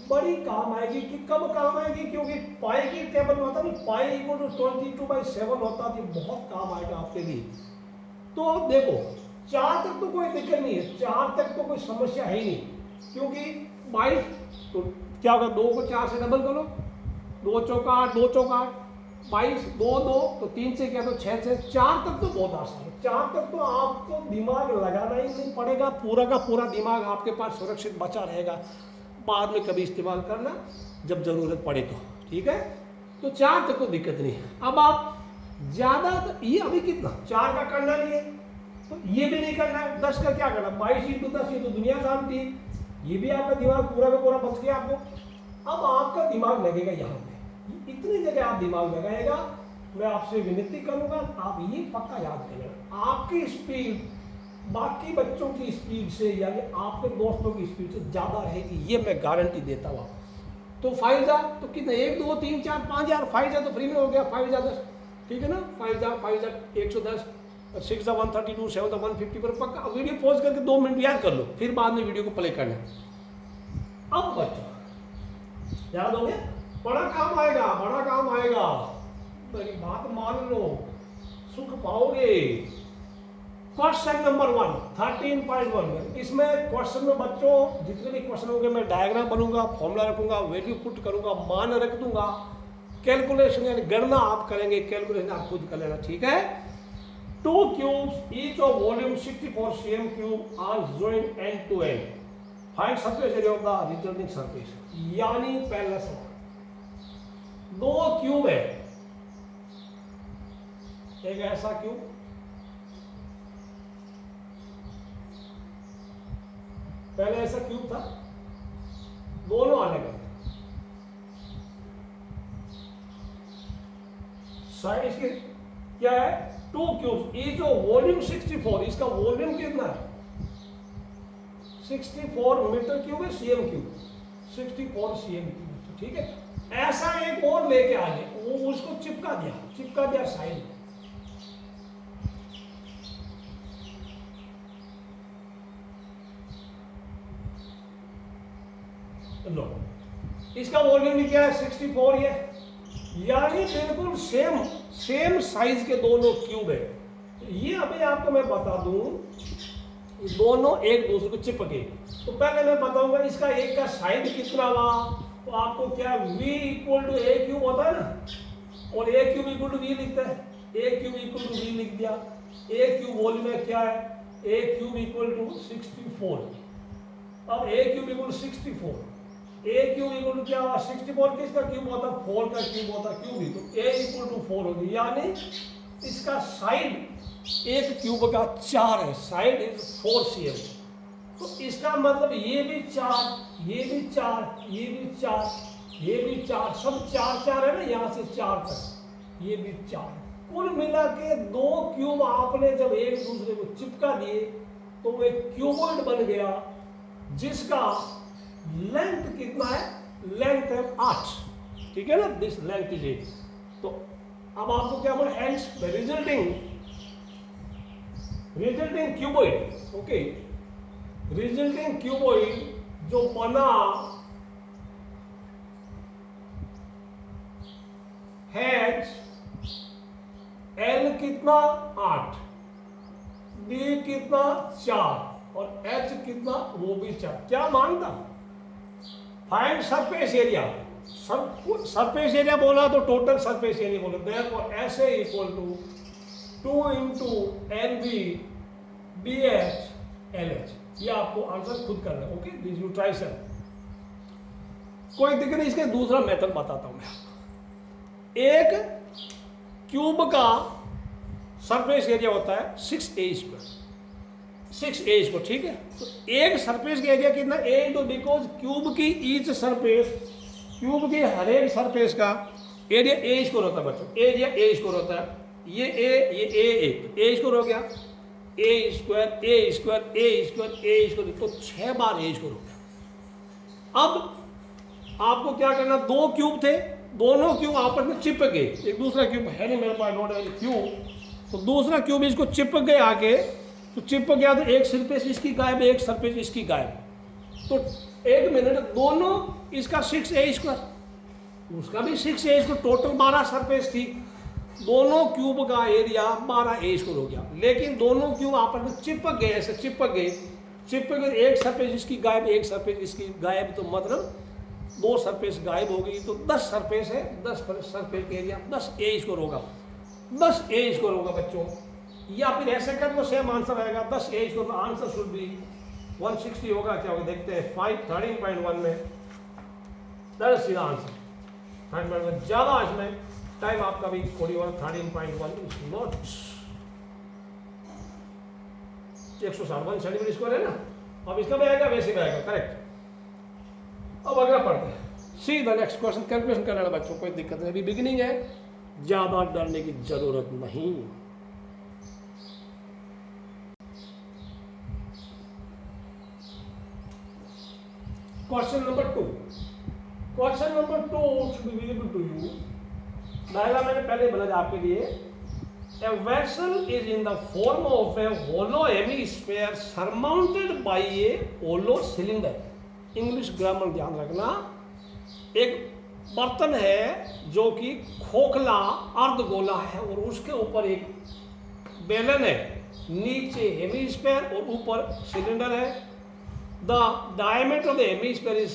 बड़ी काम आएगी. कि कब काम आएगी, क्योंकि पाई की टेबल में होता नहीं, पाई इक्वल टू 22/7 होता थी, बहुत काम आएगा आपके लिए. तो देखो 4 तक तो कोई दिक्कत नहीं है, 4 तक तो कोई समस्या है ही नहीं, क्योंकि 22 तो क्या होगा, 2 को 4 से डबल करो, 2 चौका 8, 2 चौका 8, 22 2 2 तो 3 से क्या तो 6 से 4 तक तो बहुत आसान है. 4 तक तो आपको दिमाग लगाना ही नहीं पड़ेगा, पूरा का पूरा दिमाग आपके पास सुरक्षित बचा रहेगा. बाद में कभी इस्तेमाल करना जब जरूरत पड़े तो, ठीक है. तो 4 तक तो दिक्कत नहीं है. अब आप ज्यादा तो ये अभी कितना 4 का करना नहीं है, तो ये भी नहीं करना है। 10 का क्या करना, 22 इंटू 10, ये तो दुनिया जानती है। ये भी आपका दिमाग पूरा का पूरा बच गया आपको। अब आपका दिमाग लगेगा यहाँ पे, इतनी जगह आप दिमाग लगाएगा। मैं आपसे विनती करूंगा आप ये पक्का याद करें, आपकी स्पीड बाकी बच्चों की स्पीड से यानी आपके दोस्तों की स्पीड से ज्यादा रहेगी, ये मैं गारंटी देता हूँ। तो 5 जा तो कितना 1 2 3 4 5 यार, 5 जा तो फ्री में हो गया, 5 जा 10, ठीक है ना। 5 जा 110, 6 जा 132, 7 जा 150 पर पक्का। वीडियो पॉज करके 2 मिनट याद कर लो, फिर बाद में वीडियो को प्ले करना। अब बच्चों याद हो गया, बड़ा काम आएगा, बड़ा काम आएगा, मेरी बात मान लो, सुख पाओगे। क्वेश्चन नंबर 1 13.1 में, इसमें क्वेश्चन में बच्चों जितने भी क्वेश्चन होंगे मैं डायग्राम बनूंगा, फॉर्मूला रखूंगा, वैल्यू पुट करूंगा, मान रख दूंगा, कैलकुलेशन यानी गणना आप करेंगे, कैलकुलेशन आप खुद कर लेना, ठीक है। 2 cubes each of volume 64 cm cube are joined end to end. Find surface area of the resulting surface. यानी पहला सवाल, 2 क्यूब है, एक ऐसा क्यूब, पहले ऐसा क्यूब था, दोनों अलग अलग साइड इसकी क्या है, 2 क्यूब्स, ये जो वॉल्यूम 64, इसका वॉल्यूम कितना है 64 मीटर क्यूब है, सीएम क्यूब 64 सीएम क्यूब, ठीक है। ऐसा एक और लेके आ गए, वो उसको चिपका दिया साइड में। लो इसका वॉल्यूम भी क्या है 64 है, यानी बिल्कुल सेम साइज के दोनों क्यूब है। ये अभी आपको मैं बता दूं, दोनों एक दूसरे को चिपके। तो पहले मैं बताऊंगा इसका एक का साइड कितना हुआ, तो आपको क्या v equal to A cube होता है ना, और A cube equal to V लिखता है, A cube equal to V लिख दिया। ए क्यूब वॉल्यूम में क्या है, ए क्यूब इक्वल टू 64। अब a cube equal to 64, a cube equal to क्या हुआ 64, किसका क्यूब होता 4 का क्यूब होता, क्यूब ही, तो ए इक्वल टू 4 होगी, यानी इसका साइड एक क्यूब का 4 है, साइड इज 4 cm। तो इसका मतलब ये भी 4, ये भी 4, ये भी 4, ये भी 4, सब 4 है ना, यहाँ से 4 तक, ये भी 4, कुल मिला के 2 क्यूब आपने जब एक दूसरे को चिपका दिए तो वो एक क्यूबॉइड बन गया, जिसका लेंथ कितना है, लेंथ है 8, ठीक है ना, दिस लेंथ इज 8। तो अब आपको क्या बोला, hence resulting cuboid, okay, resulting cuboid जो बना हैज एल कितना 8, बी कितना 4 और एच कितना वो भी 4। क्या मांगता, find surface area. Surface area बोला तो टोटल सरफेस एरिया बोलो, देयरफॉर ऐसे equal to 2 into L B B H L H. ये आपको आंसर खुद करना है, okay, this you try sir, कोई दिक्कत नहीं। इसका दूसरा मेथड बताता हूं मैं आपको। एक क्यूब का सरफेस एरिया होता है 6a स्क्वायर, 6a स्क्वायर, ठीक है। तो एक सरफेस का एरिया कितना a, तो बिकॉज क्यूब की ईच सरफेस, क्यूब की हर एक सरफेस का एरिया a स्क्वायर होता है बच्चों, एरिया a स्क्वायर होता है। ये a, ये a स्क्वायर हो गया, a square a square a square a square, तो 6 बार a स्क्वायर हो गया। अब आपको क्या करना, 2 क्यूब थे, दोनों क्यूब आपस में चिपक गए, एक दूसरा क्यूब है नहीं मेरे पास, नोट है क्यूब, तो दूसरा क्यूब इसको चिपक गए आके, तो चिपक गया तो एक सरफेस इसकी गायब, एक सरफेस इसकी गायब। तो एक मिनट, दोनों इसका 6a स्क्वायर, उसका भी 6a स्क्वायर, टोटल 12 सरफेस थी, दोनों क्यूब का एरिया 12a स्क्वायर हो गया। लेकिन दोनों क्यूब आपस में चिपक गए, ऐसे चिपक गए, एक सरफेस इसकी गायब, एक सरफेस इसकी गायब, तो मतलब 2 सरफेस गायब हो गई, तो 10 सरफेस है, 10 सरफेस का एरिया 10a स्क्वायर होगा, 10a स्क्वायर होगा बच्चों। या फिर ऐसे कर लो, सेम आंसर आएगा 10a square, answer should be 160 होगा, क्या होगा देखते हैं 13.1 में, दैट इज सीधा आंसर 13.1, ज्यादा इसमें टाइम आपका भी 41 इज नॉट 160 सेंटीमीटर स्क्वायर है ना। अब इसका भी आएगा, वैसे भी आएगा, करेक्ट। अब अगला पढ़ते हैं। See the next question, calculation करने वाला बच्चों कोई दिक्कत नहीं, अभी बिगिनिंग है, ज्यादा डरने की जरूरत नहीं। Question number 2, question number 2 should be visible to you। Diagram मैंने पहले बना था आपके लिए। A vessel is in the form of a hollow hemisphere surmounted by a hollow cylinder। English grammar ध्यान रखना। एक बर्तन है जो कि खोखला अर्धगोला है और उसके ऊपर एक बेलन है, नीचे हेमिस्फीयर और ऊपर सिलेंडर है। The diameter of the hemisphere is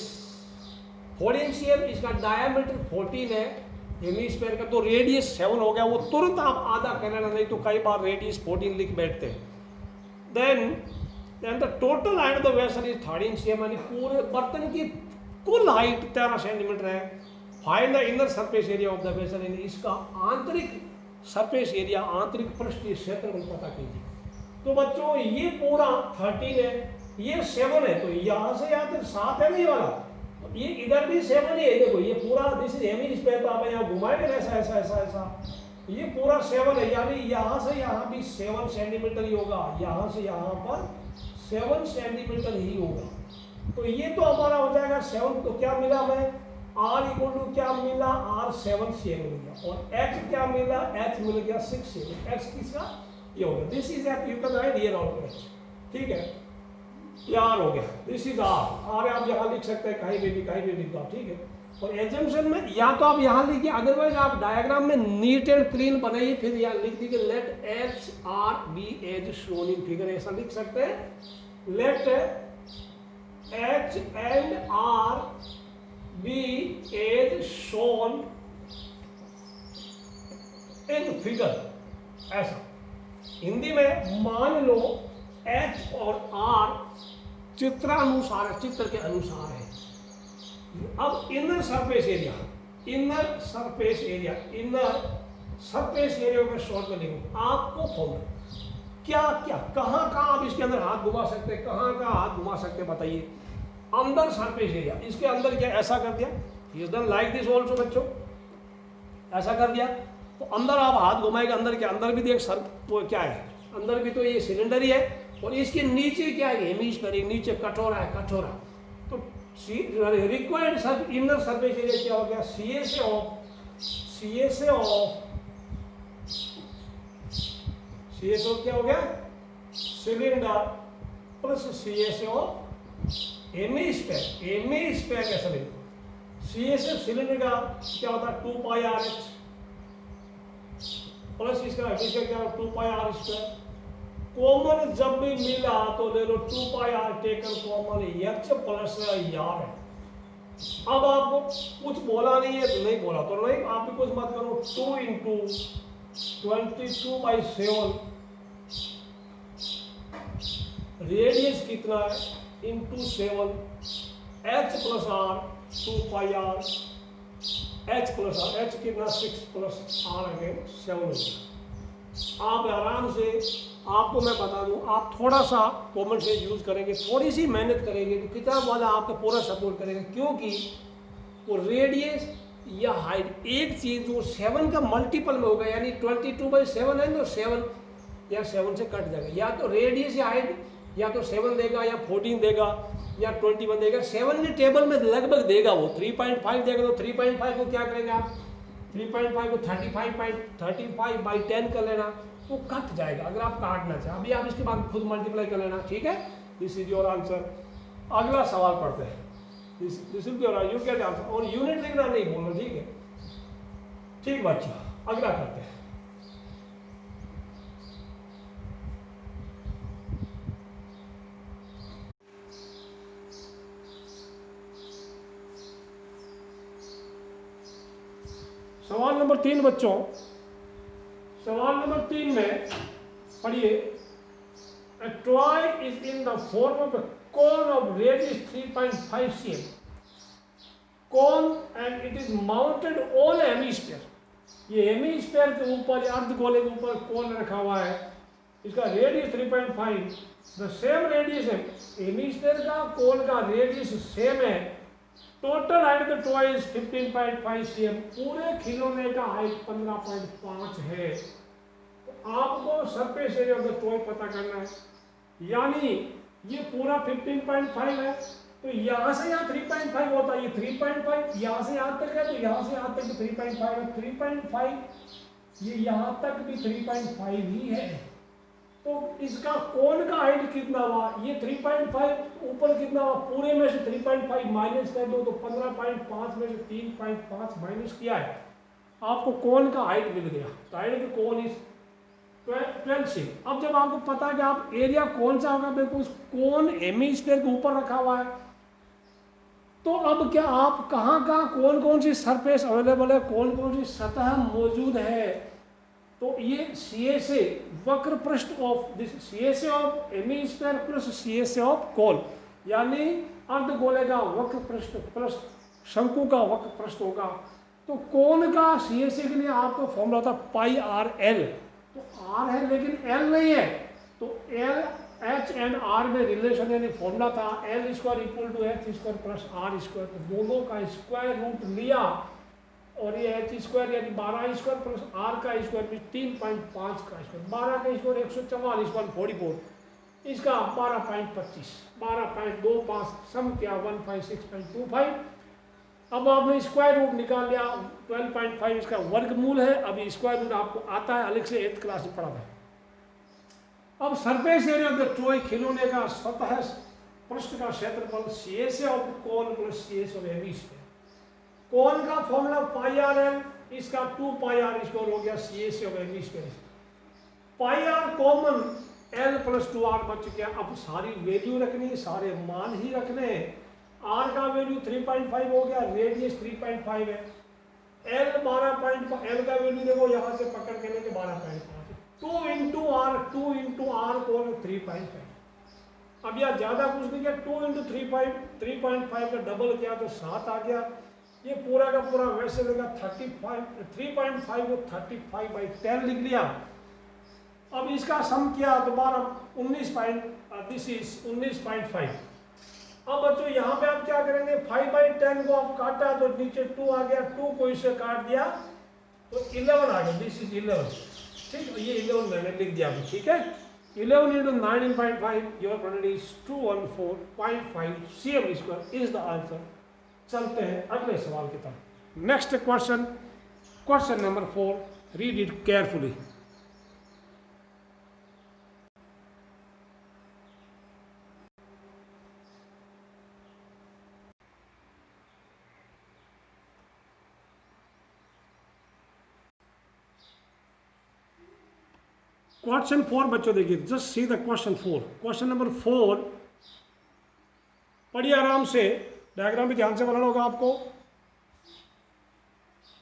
14 cm, इसका डायमीटर 14 है हेमिस्फीयर का, तो रेडियस 7 हो गया। वो तुरंत आप आधा कर लेना, नहीं तो कई बार रेडियस 14 लिख बैठते हैं। Then the total height of the vessel is 13 cm, यानी पूरे बर्तन की कुल हाइट 13 सेंटीमीटर है। Find the inner surface area of the vessel, यानी इसका आंतरिक सरफेस एरिया, आंतरिक पृष्ठीय क्षेत्रफल पता कीजिए। तो बच्चों ये पूरा 13 है, ये 7 है, तो यहाँ से यहाँ तक 7 है नहीं वाला, तो ये इधर भी 7 ही है। देखो ये पूरा दिस इज हेमिस्फीयर, तो आप यहाँ घुमाएंगे ऐसा ऐसा ऐसा ऐसा, ये पूरा 7 है, यानी यहाँ से यहाँ भी 7 सेंटीमीटर ही होगा, यहाँ से यहाँ पर 7 सेंटीमीटर ही होगा। तो ये तो हमारा हो जाएगा 7। तो क्या मिला हमें, R इक्वल टू क्या मिला, R 7 cm मिल गया, और H क्या मिला, H मिल गया 6 cm। H किसका, ये हो गया, this is eight, you can write here also, ठीक है, ये R हो गया, दिस इज R आप यहाँ लिख सकते हैं, कहीं भी लिख दो, ठीक है। और एजम्पशन में या तो आप यहाँ लिखिए, अदरवाइज आप डायग्राम में नीट एंड क्लीन बनाइए, फिर यहाँ लिख दीजिए let H R be as shown in figure, ऐसा लिख सकते हैं। Let H and R be as shown in figure, ऐसा। हिंदी में मान लो एच और आर चित्रानुसार है, चित्र के अनुसार है। अब inner surface area, inner surface area में शॉर्ट में लिखूं, आपको फाउंड क्या क्या कहाँ आप इसके अंदर हाथ घुमा सकते हैं, कहाँ हाथ घुमा सकते हैं, बताइए। अंदर सरफेस एरिया, इसके अंदर क्या, ऐसा कर दिया, ये डन लाइक दिस ऑल्सो बच्चों, ऐसा कर दिया, तो अंदर आप हाथ घुमाएंगे, अंदर के अंदर भी देख सर वो क्या है, अंदर भी तो ये सिलेंडर ही है, और इसके नीचे क्या है, हेमिस्फीयर, नीचे कटोरा है, कटोरा। तो रिक्वायर्ड इनर सरफेस एरिया क्या हो गया, CSA क्या हो गया, cylinder plus CSA of hemisphere कैसे लिखो, CSA सिलेंडर का क्या होता है 2πRH प्लस इसका हेमिस्फीयर क्या होता है 2πR²। कॉमन जब भी मिला तो ले लो 2πR taken common, H plus यार है। अब आपको कुछ बोला नहीं है, तो नहीं बोला तो नहीं, आप भी कुछ मत करो। 2 इंटू 22/7 रेडियस कितना है into 7, H plus R 2πR, H plus R, H कितना 6 प्लस R अगेन 7। आप आराम से, आपको मैं बता दूं, आप थोड़ा सा कॉमन सेंस यूज करेंगे, थोड़ी सी मेहनत करेंगे, तो किताब वाला आपको पूरा सपोर्ट करेगा, क्योंकि वो रेडियस या हाइट एक चीज जो 7 का मल्टीपल में होगा, यानी 22/7 है तो 7 या 7 से कट जाएगा, या तो रेडियस या हाइट या तो 7 देगा या 14 देगा या 21 देगा। 7 के टेबल में लगभग देगा वो, 3.5 देगा तो 3.5 को क्या करेंगे आप, 3.5 को 35/10 कर लेना, वो कट जाएगा अगर आप काटना चाहें। अभी आप इसके बाद खुद मल्टीप्लाई कर लेना, ठीक है। This is your answer. अगला सवाल पढ़ते हैं, this is your, you get answer, और यूनिट लिखना नहीं बोलना, ठीक है, ठीक बच्चा। अगला करते हैं, सवाल नंबर 3 बच्चों। सवाल नंबर 3 में पढ़िए, a toy is in the form of a cone of radius 3.5 cm cone and it is mounted on a hemisphere। ये हेमिस्फीयर के ऊपर या अर्धगोले के ऊपर कोन रखा हुआ है, इसका रेडियस 3.5, द सेम रेडियस है, हेमिस्फीयर का कोन का रेडियस सेम है, total height the toy is 15.5 cm, पूरे खिलौने का हाइट 15.5 है। तो आपको surface area of the toy पता करना है, यानी ये पूरा 15.5 है, तो यहाँ से यहाँ 3.5 होता है, ये 3.5 यहाँ से यहाँ तक है, तो यहाँ से यहाँ तक भी 3.5 है, 3.5 ये यहाँ तक भी 3.5 ही है। तो इसका कोन का हाइट कितना हुआ, ये 3.5 ऊपर कितना हुआ, पूरे में से 3.5 माइनस कर दो तो 15.5 में से 3.5 माइनस किया है, आपको कोन का हाइट मिल गया। तो हाइट का कोन इज 12 cm। अब जब आपको पता है कि आप एरिया कौन सा होगा, बिल्कुल कोन हेमिस्फीयर के ऊपर रखा हुआ है, तो अब क्या आप कहाँ कौन कौन सी सरफेस अवेलेबल है, कौन कौन सी सतह मौजूद है, तो ये CSA वक्र पृष्ठ of this CSA of hemisphere plus CSA of कोन, यानी अर्धगोले का वक्र पृष्ठ प्लस शंकु का वक्र पृष्ठ होगा। तो कोन का CSA के लिए आपको फॉर्मूला होता है पाई आर एल, तो R है लेकिन L नहीं है, तो L H एंड R में रिलेशन यानी फॉर्मूला था L square equal to H square plus R square, तो दोनों का स्क्वायर रूट लिया और ये H स्क्वायर यानी 12 स्क्वायर प्लस R का स्क्वायर भी 3.5 का स्क्वायर, 12 का स्क्वायर 144 144, इसका 12.25 12.25 सम किया 156.25। अब आपने स्क्वायर रूट निकाल लिया, 12.5 इसका वर्गमूल है, अभी स्क्वायर रूट आपको आता है, अलग से 8th क्लास में पढ़ा था। अब surface area of the toy खिलौने का सतह पृष्ठ का क्षेत्रफल CSA of cone plus CSA of hemisphere, cone का फॉर्मूला पाई आर एल, इसका 2 पाई आर स्क्वायर हो गया CSA of hemisphere, pi R common L plus 2R बच गया। अब सारी वैल्यू रखनी, सारे मान ही रखने हैं, R का वैल्यू 3.5 हो गया, रेडियस 3.5 है, L 12.5, L का वैल्यू देखो यहाँ से पकड़ के लेके 12.5, 2 इंटू आर को 3.5। अब यार ज्यादा कुछ नहीं किया, 2 इंटू 3.5 का डबल किया तो 7 आ गया, ये पूरा का पूरा वैसे देगा 35, 3.5 को 35/10 लिख लिया। अब इसका सम किया दोबारा 19.5। अब बच्चों यहाँ पे आप क्या करेंगे, 5/10 को आप काटा तो नीचे 2 आ गया, 2 को इससे काट दिया तो 11 आ गया, दिस इज 11, ठीक है, ये 11 मैंने लिख दिया अभी, ठीक है। 11 into 19.5, your quantity is 214.5 cm square is the answer। चलते हैं अगले सवाल की तरफ। Next question, question number 4, read it carefully. Question 4 बच्चों देखिए, just see the question 4। Question number 4 पढ़िए आराम से, डायग्राम भी ध्यान से बनाना होगा आपको।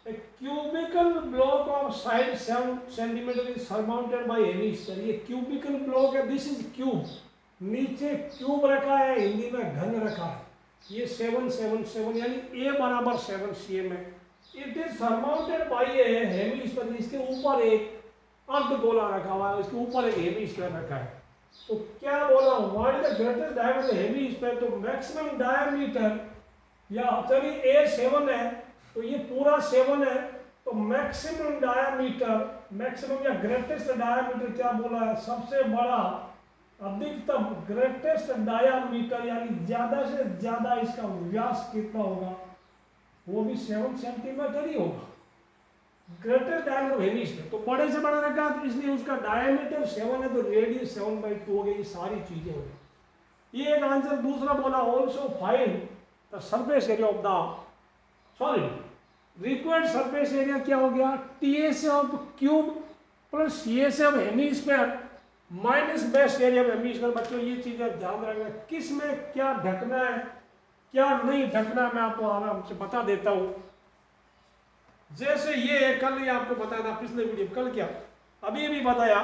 A cubical block of size 7 cm is surmounted by hemispherical। ये cubical block है, दिस इज क्यूब, नीचे क्यूब रखा है, हिंदी में घन रखा है, ये 7 7 7 यानी A बराबर 7 cm है। It is surmounted by A hemisphere, इसके ऊपर एक अर्धगोला रखा हुआ है, इसके ऊपर एक हेमिस्फीयर रखा है। तो क्या बोला, what is the greatest diameter hemisphere, तो मैक्सिमम डायमीटर, या चलिए A 7 है तो ये पूरा 7 है, तो मैक्सिमम डायमीटर, मैक्सिमम या ग्रेटेस्ट डायमीटर क्या बोला है, सबसे बड़ा अधिकतम, ग्रेटेस्ट डायमीटर यानी ज्यादा से ज्यादा इसका व्यास कितना होगा, वो भी 7 सेंटीमीटर ही होगा, ग्रेटेस्ट डायमीटर हेमिस्फीयर। तो बड़े से बड़ा रखा इसलिए उसका डायमीटर 7 है, तो रेडियस 7/2 हो गई, ये सारी चीजें हो गई। ये एक आंसर। दूसरा बोला, also find the surface area of the solid, required surface area क्या हो गया, TSA of cube plus CSA of hemisphere minus base area of hemisphere. बच्चों ये चीजें ध्यान रखना, किस में क्या ढकना है क्या नहीं ढकना है, मैं आपको आराम से बता देता हूं। जैसे ये कल ही आपको बताया था पिछले वीडियो, कल क्या अभी भी बताया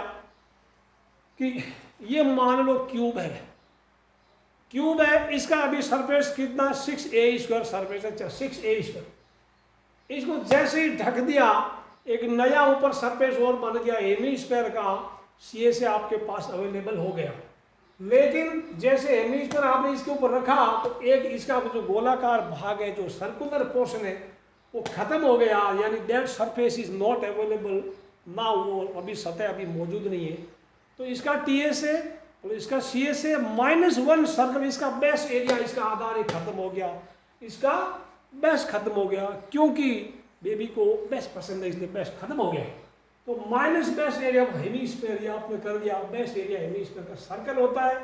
कि ये मान लो क्यूब है, क्यूब है, इसका अभी सरफेस कितना 6A² सरफेस है, 6A²। इसको जैसे ही ढक दिया एक नया ऊपर सरफेस और बन गया हेमिस्फीयर का, सी से आपके पास अवेलेबल हो गया। लेकिन जैसे हेमिस्फीयर आपने इसके ऊपर रखा तो एक इसका जो गोलाकार भाग है, जो सर्कुलर पोर्शन है, वो खत्म हो गया, यानी that surface is not available ना, वो अभी सतह अभी मौजूद नहीं है। तो इसका टी एस है और इसका सी एस है -1 सर्कल, इसका बेस एरिया, इसका आधार खत्म हो गया, इसका बेस खत्म हो गया, क्योंकि बेबी को बेस पसंद है इसलिए बेस खत्म हो गया। तो minus base area of hemisphere ये आपने कर दिया। बेस एरिया हेमिस्फीयर का सर्कल होता है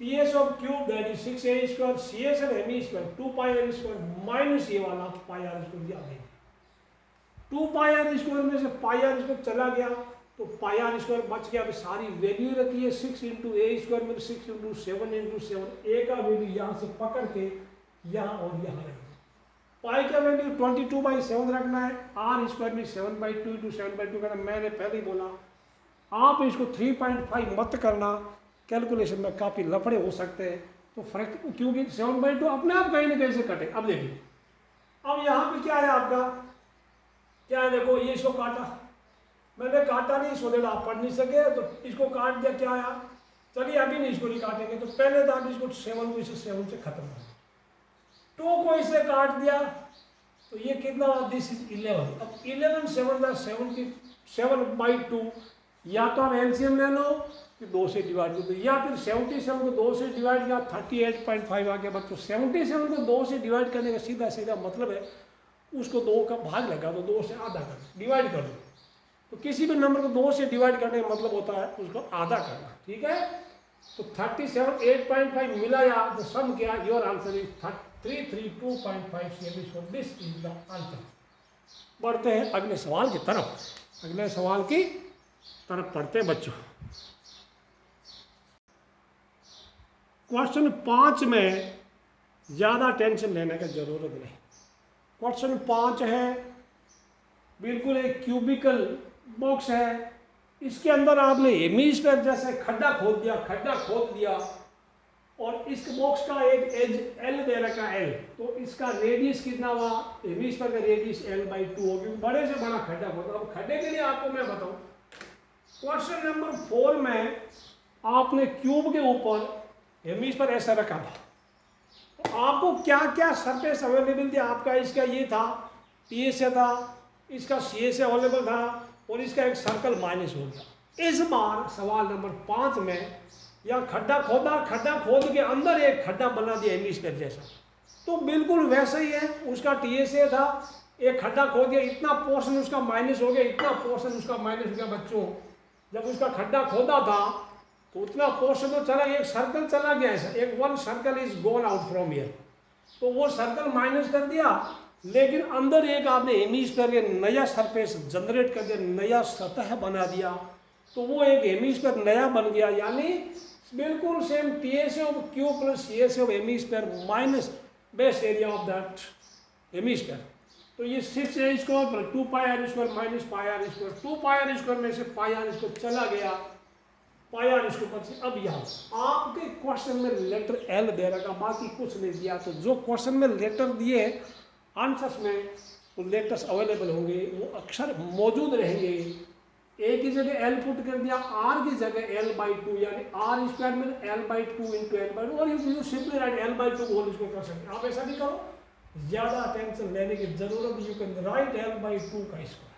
T S of cube that is 6a², C S and hemisphere 2πr² minus ये वाला πr² दिया देंगे। 2πr² में से πr² चला गया तो πr² बच गया। अभी सारी वैल्यू रखी है 6 × a² में 6 × 7 × 7, a का वैल्यू यहाँ से पकड़ के यहाँ और यहाँ रख दो। पाई का वैल्यू 22/7 रखना है, r² में 7/2 × 7/2 करना। मैंने पहले ही बोला आप इसको 3.5 मत करना, कैलकुलेशन में काफ़ी लफड़े हो सकते हैं। तो फर्क, क्योंकि 7/2 अपने आप कहीं ना कहीं से कटे। अब देखिए, अब यहाँ पे क्या है आपका, क्या है, देखो ये इसको काटा, मैंने काटा नहीं, इसको देखो आप पढ़ नहीं सके तो इसको काट दिया, क्या आया। चलिए अभी नहीं, इसको नहीं काटेंगे, तो पहले तो आप इसको 7 को इसे 7 से खत्म कर, 2 को इसे काट दिया तो ये कितना हुआ, दिस इज 11। अब 11 7 77/2, या तो आप एलसीएम ले लो कि 2 से डिवाइड कर दो, या फिर 77 को 2 से डिवाइड किया 38.5 आ गया बच्चों। 77 को 2 से डिवाइड करने का सीधा सीधा मतलब है उसको 2 का भाग लगा दो, 2 से आधा कर दो, डिवाइड कर दो। तो किसी भी नंबर को 2 से डिवाइड करने का मतलब होता है उसको आधा करना, ठीक है। तो 37 8.5 मिला, या तो सम किया, your answer is 332.5 cm, so this is the answer। बढ़ते हैं अगले सवाल की तरफ, अगले सवाल की तरफ पढ़ते हैं बच्चों। क्वेश्चन 5 में ज़्यादा टेंशन लेने की जरूरत नहीं। क्वेश्चन 5 है, बिल्कुल एक क्यूबिकल बॉक्स है, इसके अंदर आपने हेमिस्फीयर जैसे खड्डा खोद दिया और इस बॉक्स का एक एज L दे रखा है, तो इसका रेडियस कितना हुआ, हेमिस्फीयर का रेडियस L/2 हो गया, बड़े से बड़ा खड्डा खोदा। अब खड्डे के लिए आपको मैं बताऊं, क्वेश्चन नंबर 4 में आपने क्यूब के ऊपर हेमिस्फीयर ऐसा रखा था, तो आपको क्या क्या सरफेस अवेलेबल थी, आपका इसका ये था, टी से था, इसका सी से अवेलेबल था, और इसका एक सर्कल माइनस हो गया। इस बार सवाल नंबर 5 में या खड्डा खोदा, खड्डा खोद के अंदर एक खड्डा बना दिया हेमिस्फीयर जैसा, तो बिल्कुल वैसा ही है। उसका टी से था, एक खड्डा खोद दिया, इतना पोर्शन उसका माइनस हो गया, इतना पोर्शन उसका माइनस हो गया। बच्चों जब उसका खड्डा खोदा था तो उतना पोर्शन तो चला, एक सर्कल चला गया ऐसा, एक 1 circle is gone out from here, तो वो सर्कल माइनस कर दिया। लेकिन अंदर एक आपने हेमिस्फीयर के नया सरफेस जनरेट कर दिया, नया सतह बना दिया, तो वो एक हेमिस्फीयर नया बन गया, यानी बिल्कुल सेम टी से ऑफ क्यू प्लस सी से of hemisphere minus base area of that hemisphere. तो ये 6a² plus 2πr² minus πr², 2πr² में से πr² चला गया, πr² पर से। अब यहाँ आपके क्वेश्चन में लेटर L दे रखा, बाकी कुछ नहीं दिया, तो जो क्वेश्चन में लेटर दिए आंसर्स में वो लेटर्स अवेलेबल होंगे, वो अक्षर मौजूद रहेंगे। ए की जगह L पुट कर दिया, R की जगह L/2, यानी r² में L/2 × L/2, और you simply write L/2 whole square कर सकते हैं। आप ऐसा नहीं करो, ज्यादा टेंशन लेने की जरूरत, यू कैन राइट L/2 का स्क्वायर।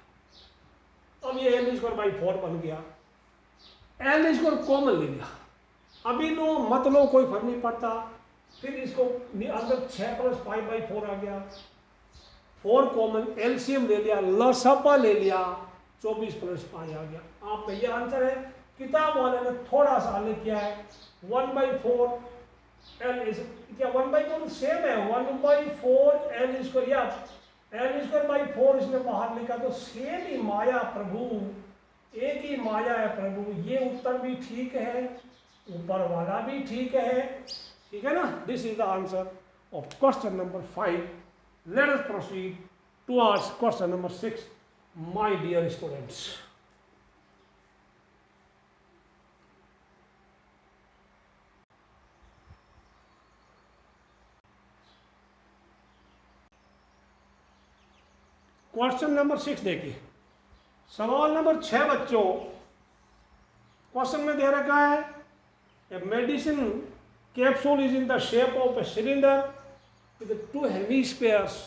अब ये L²/4 बन गया, L² कॉमन ले लिया, अभी लो मत लो कोई फर्क नहीं पड़ता। फिर इसको अंदर 6 + π/4 आ गया, 4 कॉमन, एलसीएम ले लिया, लसपा ले लिया, 24 + π आ गया। आपका ये आंसर है। किताब वाले ने थोड़ा सा अलग किया है, 1/4 L इज क्या 1/4 सेम है, 1/4 L², या L²/4 इसने बाहर लिखा, तो सेम ही माया प्रभु, एक ही माया है प्रभु। ये उत्तर भी ठीक है, ऊपर वाला भी ठीक है, ठीक है ना। This is the answer of question number 5। Let us proceed towards question number 6, my dear students. Question number 6 देखिए, सवाल नंबर 6 बच्चों, क्वेश्चन में दे रखा है a medicine capsule is in the shape of a cylinder with 2 hemispheres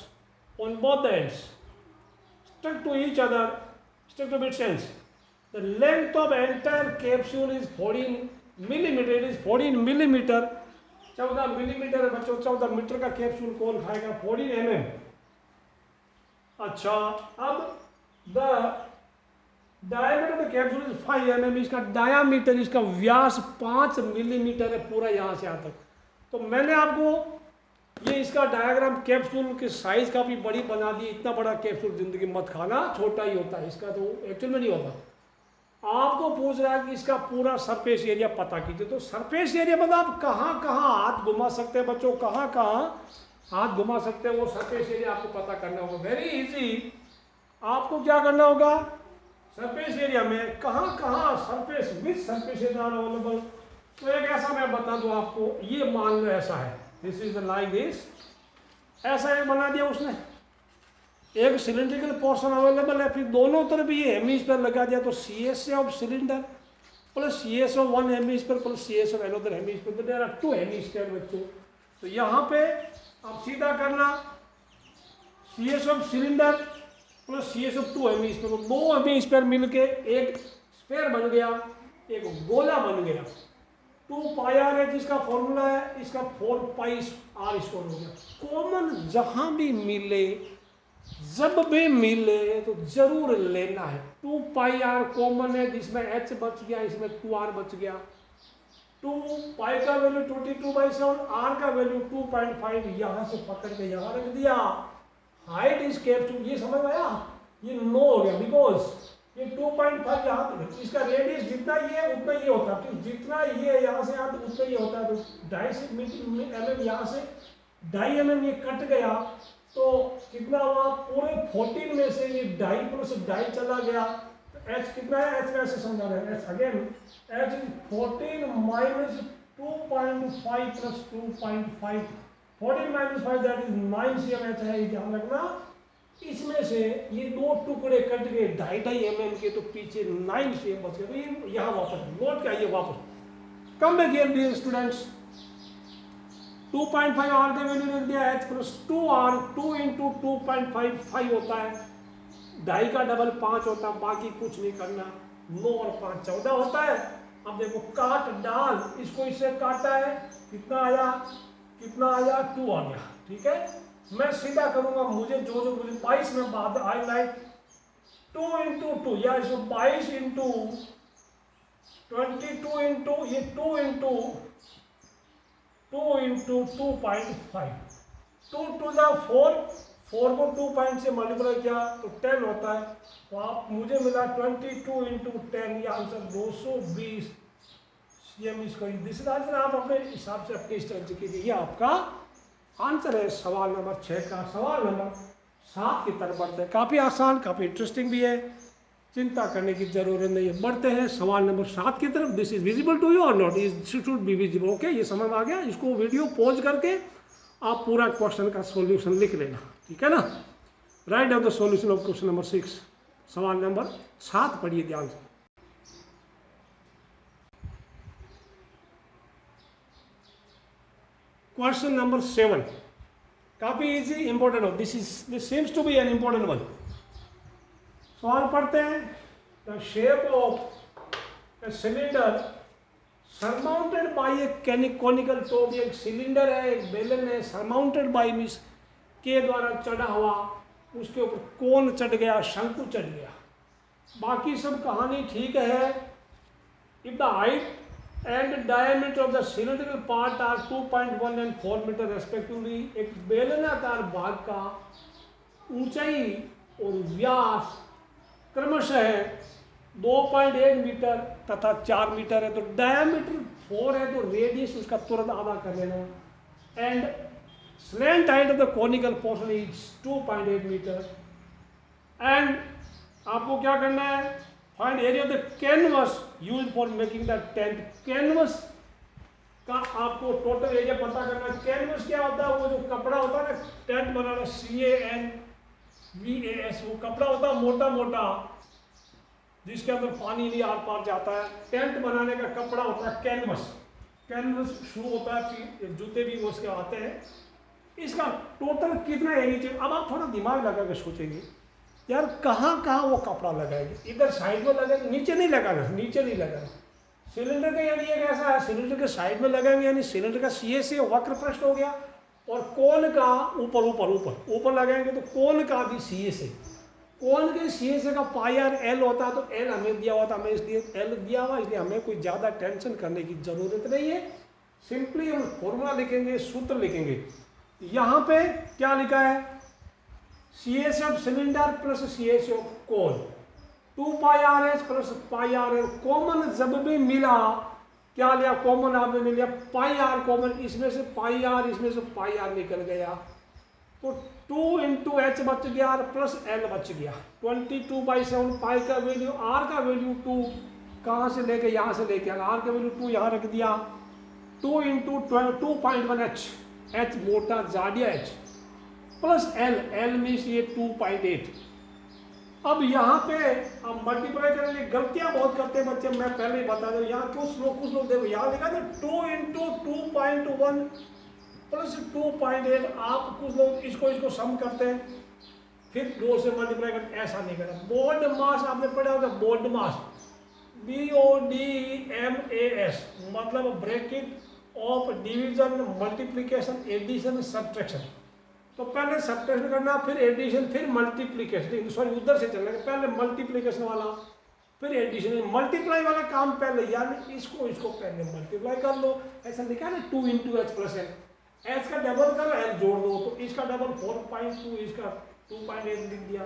on both ends stuck to each other, stuck to its ends. The length of entire capsule is 14 millimeter. It is 14 millimeter. 14 millimetre है बच्चों, 14 metre का capsule कौन खाएगा? 14 mm. अच्छा, अब the diameter of the capsule is 5 mm. इसका diameter, इसका व्यास 5 millimetre है पूरा यहाँ से यहाँ तक। तो मैंने आपको ये इसका डायग्राम कैप्सूल के साइज का भी बड़ी बना दी। इतना बड़ा कैप्सूल जिंदगी मत खाना, छोटा ही होता है इसका, तो एक्चुअल में नहीं होता। आपको पूछ रहा है कि इसका पूरा सरफेस एरिया पता कीजिए। तो सरफेस एरिया मतलब आप कहाँ कहाँ हाथ घुमा सकते हैं बच्चों, कहाँ कहाँ हाथ घुमा सकते हैं, वो सरफेस एरिया आपको पता करना होगा। Very easy. आपको क्या करना होगा, सरफेस एरिया में कहाँ कहाँ surface with surface area available. तो एक ऐसा मैं बता दूं आपको, ये मान लो ऐसा है, दिस इज लाइक दिस, ऐसा एक बना दिया उसने, एक सिलेंड्रिकल पोर्शन अवेलेबल है, फिर दोनों तरफ ये हेमिस्फीयर लगा दिया। तो C S of cylinder plus C S of one hemisphere plus C S of another hemisphere, तो देयर आर 2 हेमिस्फीयर बच्चों। तो यहाँ पे आप सीधा करना C S of cylinder plus C S of 2 hemisphere, 2 hemisphere मिलके एक स्फीयर बन गया, एक गोला बन गया। 2 पाई आर है जिसका फॉर्मूला है, इसका 4 पाई आर स्क्वायर हो गया। कॉमन जहां भी मिले, जब भी मिले तो जरूर लेना है। 2 पाई आर कॉमन है, जिसमें h बच गया, इसमें 2r बच गया। 2 पाई का वैल्यू 22/7, r का वैल्यू 2.5, यहां से पकड़ के यहां रख दिया। हाइट इज कैप्सूल, ये समझ आया, ये 9 हो गया, बिकॉज ये 2.5 यहाँ तक, इसका रेडियस जितना ये उतना ये होता है, जितना ये यहाँ से यहाँ तक उतना ये होता है। तो 2.5 mm यहाँ से 2.5 mm ये कट गया, तो कितना हुआ, पूरे 14 में से ये 2.5 प्लस 2.5 चला गया। तो h कितना है, h कैसे समझा रहे हैं, h again h is 14 minus 2.5 plus 2.5, 14 minus 5 that is 9 cm h है, ध्यान रखना। इसमें से ये 2 टुकड़े कट गए 2.5 mm के, तो पीछे 9 cm बच गए। तो ये यहाँ वापस नोट क्या, ये वापस come back here dear students. 2.5 R का वैल्यू लिख दिया, h प्लस 2r, 2 इंटू 2.5 5 होता है, 2.5 का डबल 5 होता है, बाकी कुछ नहीं करना। 9 और 5 14 होता है। अब देखो काट डाल, इसको इससे काटा है, कितना आया, कितना आया, 2 आ गया। ठीक है, मैं सीधा करूंगा, मुझे जो मुझे 22 में बात आई लाइक 2 इंटू 2, या इसको 22 इंटू 22 इंटू ये 2 इंटू 2 इंटू 2.5, 2 टू द 4, 4 को 2 से मल्टीप्लाई किया तो 10 होता है। तो आप मुझे मिला 22 इंटू 10, ये answer 220 cm square. This answer आप अपने हिसाब से अपने इस तरह से कीजिए, ये आपका आंसर है सवाल नंबर 6 का। सवाल नंबर 7 की तरफ बढ़ते हैं, काफ़ी आसान, काफ़ी इंटरेस्टिंग भी है, चिंता करने की जरूरत नहीं है। बढ़ते हैं सवाल नंबर 7 की तरफ। This is visible to you और not, is should be visible. Okay, ये समझ आ गया। इसको वीडियो पॉज करके आप पूरा क्वेश्चन का सॉल्यूशन लिख लेना, ठीक है ना। Write down the solution of question number 6, सवाल नंबर 7 पढ़िए ध्यान से। क्वेश्चन नंबर 7 काफी इजी, इंपॉर्टेंट हो, this seems to be an important one. सवाल पढ़ते हैं। The shape of a cylinder surmounted by a conical top, एक सिलेंडर है, एक बेलन है, सरमाउंटेड बाय मींस के द्वारा चढ़ा हुआ, उसके ऊपर कोन चढ़ गया, शंकु चढ़ गया, बाकी सब कहानी ठीक है। If the height and diameter of the cylindrical part are 2.1 and 4 meter respectively, एक बेलनाकार भाग का ऊंचाई और व्यास क्रमशः 2.1 मीटर तथा 4 मीटर है। तो डायमीटर 4 है, तो रेडियस उसका तुरंत आधा कर लेना। And slant height of the conical portion is 2.8 metre. And आपको क्या करना है, find area of the canvas use for making the tent. Canvas का आपको टोटल एरिया पता करना है। कैनवस क्या होता है, वो जो कपड़ा होता है ना टेंट बनाना, CANVAS, वो कपड़ा होता है मोटा मोटा, जिसके अंदर पानी भी आर पार जाता है। टेंट बनाने का कपड़ा होता है कैनवस, कैनवस शू होता है, फिर जूते भी उसके आते हैं। इसका टोटल कितना एरिया चाहिए? अब आप थोड़ा दिमाग लगा कर सोचेंगे यार कहाँ कहाँ वो कपड़ा लगाएंगे। इधर साइड में लगाएंगे, नीचे नहीं लगाना, नीचे नहीं लगाना। सिलेंडर का यानी एक ऐसा है, सिलेंडर के साइड में लगाएंगे यानी सिलेंडर का सीए से वक्र पृष्ठ हो गया, और कोन का ऊपर ऊपर ऊपर ऊपर लगाएंगे तो कोन का भी सीए से, कोन के सीए से का पाई आर एल होता है। तो एल हमें दिया हुआ था, हमें इसलिए एल दिया हुआ, इसलिए हमें कोई ज़्यादा टेंशन करने की जरूरत नहीं है। सिंपली हम फॉर्मूला लिखेंगे, सूत्र लिखेंगे। यहाँ पे क्या लिखा है? C S of cylinder plus C S of cone, 2 pi R H plus pi R L. Common जब भी मिला क्या लिया? कॉमन आपने मिल लिया पाई आर कॉमन, इसमें से पाई आर, इसमें से पाई आर निकल गया, तो 2 इंटू एच बच गया और प्लस एल बच गया। 22/7 पाई का वैल्यू, आर का वैल्यू 2, कहाँ से लेके? यहाँ से लेके आर का वैल्यू 2 यहाँ रख दिया। 2 इंटू 2.1 एच, एच मोटा जाडिया H, plus L, L means ये 2.8। अब यहाँ पे हम मल्टीप्लाई करेंगे। गलतियां बहुत करते हैं बच्चे, मैं पहले ही बता दूं। यहाँ कुछ लोग देखो यहाँ लिखा था 2 इंटू 2.1 प्लस 2.8। आप कुछ लोग इसको सम करते हैं, फिर 2 से मल्टीप्लाई करते, ऐसा नहीं करना। बोर्ड मास आपने पढ़ा होगा, बोर्ड मास, BODMAS, मतलब bracket of division, multiplication, addition, subtraction. तो पहले सब्ट्रैक्शन करना, फिर एडिशन, फिर मल्टीप्लीकेशन, सॉरी उधर से चलना, पहले मल्टीप्लीकेशन वाला फिर एडिशन। मल्टीप्लाई वाला काम पहले, यानी इसको पहले मल्टीप्लाई कर लो। ऐसा लिखा ना 2 into H plus L, H का डबल करो, एल जोड़ दो, तो इसका डबल 4.2, इसका 2.8 लिख दिया।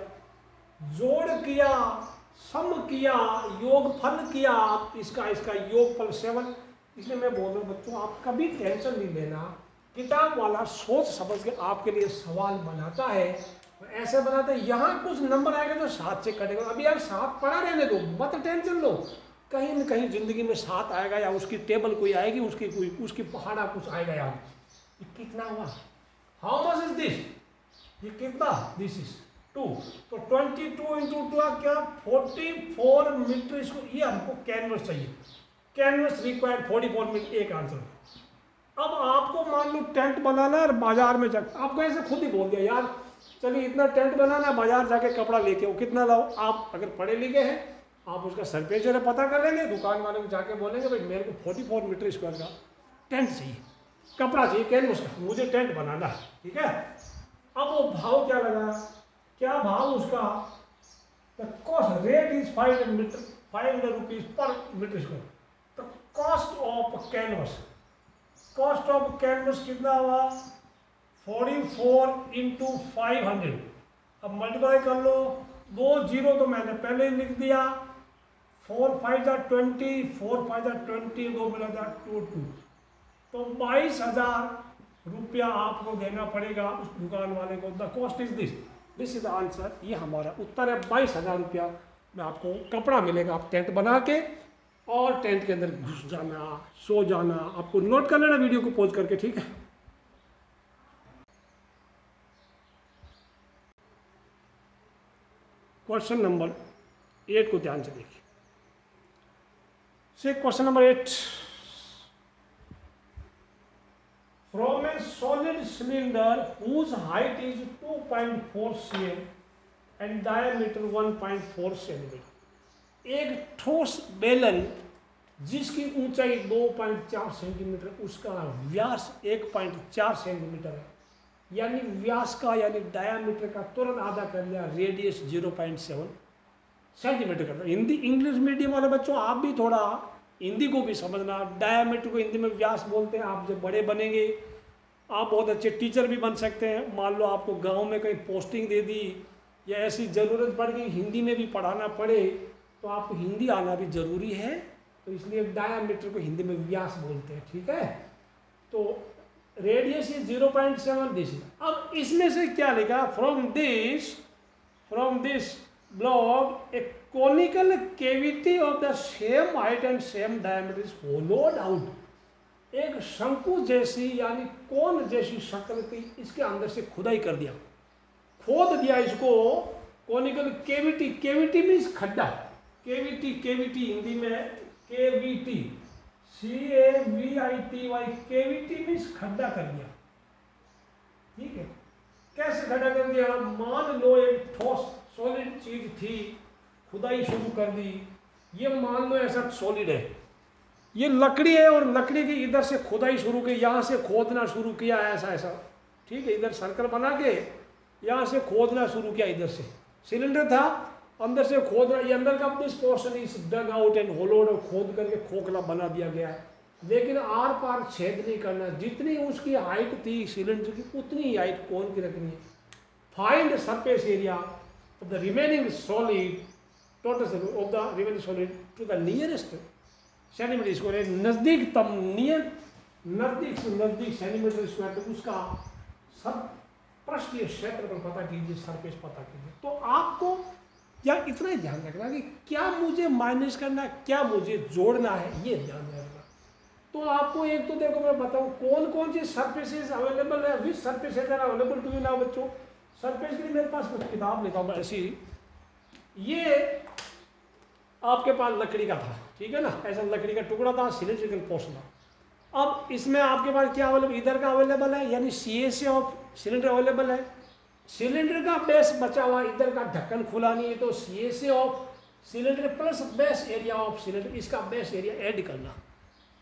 जोड़ किया, सम किया, योगफल किया, इसका योगफल 7। इसलिए मैं बोल रहा हूँ बच्चों, आप कभी टेंशन नहीं लेना। किताब वाला सोच समझ के आपके लिए सवाल बनाता है, ऐसे बनाते हैं। यहाँ कुछ नंबर आएगा जो 7 से कटेगा। अभी यार 7 पढ़ा रहने दो, मत टेंशन लो। कहीं न कहीं जिंदगी में 7 आएगा, या उसकी टेबल कोई आएगी, उसकी पहाड़ा कुछ आएगा यार। ये कितना हुआ? How much is this? ये कितना? This is 2। तो 22 इंटू 2 क्या? 44 मीटर। इसको ये हमको कैनवस चाहिए, कैनवस रिक्वायर्ड 44 मीटर, एक आंसर। अब आपको मान लो टेंट बनाना है, बाजार में जाकर आपको ऐसे खुद ही बोल दिया यार चलिए इतना टेंट बनाना है, बाजार जाके कपड़ा लेके आओ, कितना लाओ? आप अगर पढ़े लिखे हैं, आप उसका सर्फेचर पता कर लेंगे, दुकान वाले को जाके बोलेंगे भाई मेरे को 44 मीटर स्क्वायर का टेंट चाहिए, कपड़ा चाहिए कैनवस का, मुझे टेंट बनाना है, ठीक है। अब वो भाव क्या लगा? क्या भाव उसका? The cost rate is 500 rupees per metre square. The cost of canvas, cost of canvas कितना हुआ? 44 इंटू 500। अब मल्टीप्लाई कर लो, 2 0 तो मैंने पहले ही लिख दिया। 4 5 20, 4 5 20, 2 मिला 22। तो 22,000 रुपया आपको देना पड़ेगा उस दुकान वाले को। The cost is this is the answer. ये हमारा उत्तर है, 22,000 रुपया में आपको कपड़ा मिलेगा। आप टेंट बना के और टेंट के अंदर घुस जाना, सो जाना। आपको नोट कर लेना वीडियो को पॉज करके, ठीक है। क्वेश्चन नंबर 8 को ध्यान से देखिए। से question number 8, from a solid cylinder whose height is 2.4 cm and diameter 1.4 centimetre. एक ठोस बेलन जिसकी ऊंचाई 2.4 सेंटीमीटर, उसका व्यास 1.4 सेंटीमीटर है, यानी व्यास का यानी डायामीटर का तुरंत आधा कर लिया, रेडियस 0.7 सेंटीमीटर करता है। हिंदी इंग्लिश मीडियम वाले बच्चों आप भी थोड़ा हिंदी को भी समझना। डायामीटर को हिंदी में व्यास बोलते हैं। आप जब बड़े बनेंगे आप बहुत अच्छे टीचर भी बन सकते हैं। मान लो आपको गांव में कहीं पोस्टिंग दे दी या ऐसी ज़रूरत पड़ गई हिंदी में भी पढ़ाना पड़े, तो आपको हिंदी आना भी ज़रूरी है। तो इसलिए डायामीटर को हिंदी में व्यास बोलते हैं, ठीक है। तो रेडियस इज 0.7 दिस। अब इसमें से क्या लिखा? From this block A conical cavity of the same height and same diameter is होलोड out. एक शंकु जैसी यानी कोन जैसी शक्ल की इसके अंदर से खुदाई कर दिया, खोद दिया इसको। कोनिकल कैविटी, कैविटी मीन्स खड्डा, केवीटी, केवीटी हिंदी में है केवीटी, CAVITY, केवीटी मीन्स खड्डा कर दिया। ठीक है, कैसे खड्डा कर दिया? मान लो एक ठोस सॉलिड चीज थी, खुदाई शुरू कर दी। ये मान लो ऐसा सॉलिड है, ये लकड़ी है और लकड़ी की इधर से खुदाई शुरू की, यहाँ से खोदना शुरू किया ऐसा ऐसा। ठीक है, इधर सर्कल बना के यहाँ से खोदना शुरू किया, इधर से सिलेंडर था, अंदर से खोदना, ये अंदर का this portion is dug out and hollowed, खोद करके खोखला बना दिया गया है। लेकिन आर पार छेद नहीं करना, जितनी उसकी हाइट थी सिलेंडर की उतनी ही हाइट कोन की रखनी है। Find surface area of the remaining solid, total of the remaining solid to the nearest centimetre square, नजदीकतम नियर, नजदीक से नजदीक सेंटीमीटर स्क्वायर, तो उसका सब पृष्ठीय क्षेत्रफल पता कीजिए, सरफेस पता कीजिए। तो आपको या इतना ही ध्यान रखना कि क्या मुझे माइनस करना है, क्या मुझे जोड़ना है, ये ध्यान रखना। तो आपको एक तो देखो मैं बताऊं कौन कौन सी सरफेसेस अवेलेबल है, which surfaces are available to you now बच्चों। सरफेस के लिए मेरे पास कुछ किताब लिखा हुआ ऐसी, ये आपके पास लकड़ी का था, ठीक है ना, ऐसा लकड़ी का टुकड़ा था, सिलेंड्रिकल पोर्शन था। अब इसमें आपके पास क्या अवेलेबल, इधर का अवेलेबल है, यानी CAC ऑफ सिलेंडर अवेलेबल है। सिलेंडर का बेस बचा हुआ, इधर का ढक्कन खुला नहीं है, तो CAC of cylinder plus base area of cylinder, इसका बेस एरिया ऐड करना।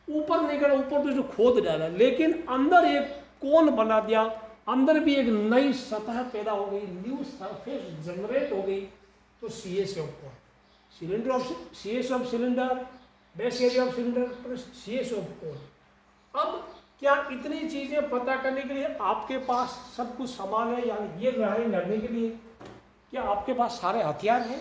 ऊपर नहीं करना, ऊपर तो इसको खोद डाला, लेकिन अंदर एक कोन बना दिया, अंदर भी एक नई सतह पैदा हो गई, न्यू सरफेस जनरेट हो गई, तो CAC of cone, cylinder of CAC of cylinder, base area of cylinder plus CAC of cone. अब क्या इतनी चीजें पता करने के लिए आपके पास सब कुछ समान है, यानी ये लड़ाई लड़ने के लिए क्या आपके पास सारे हथियार हैं?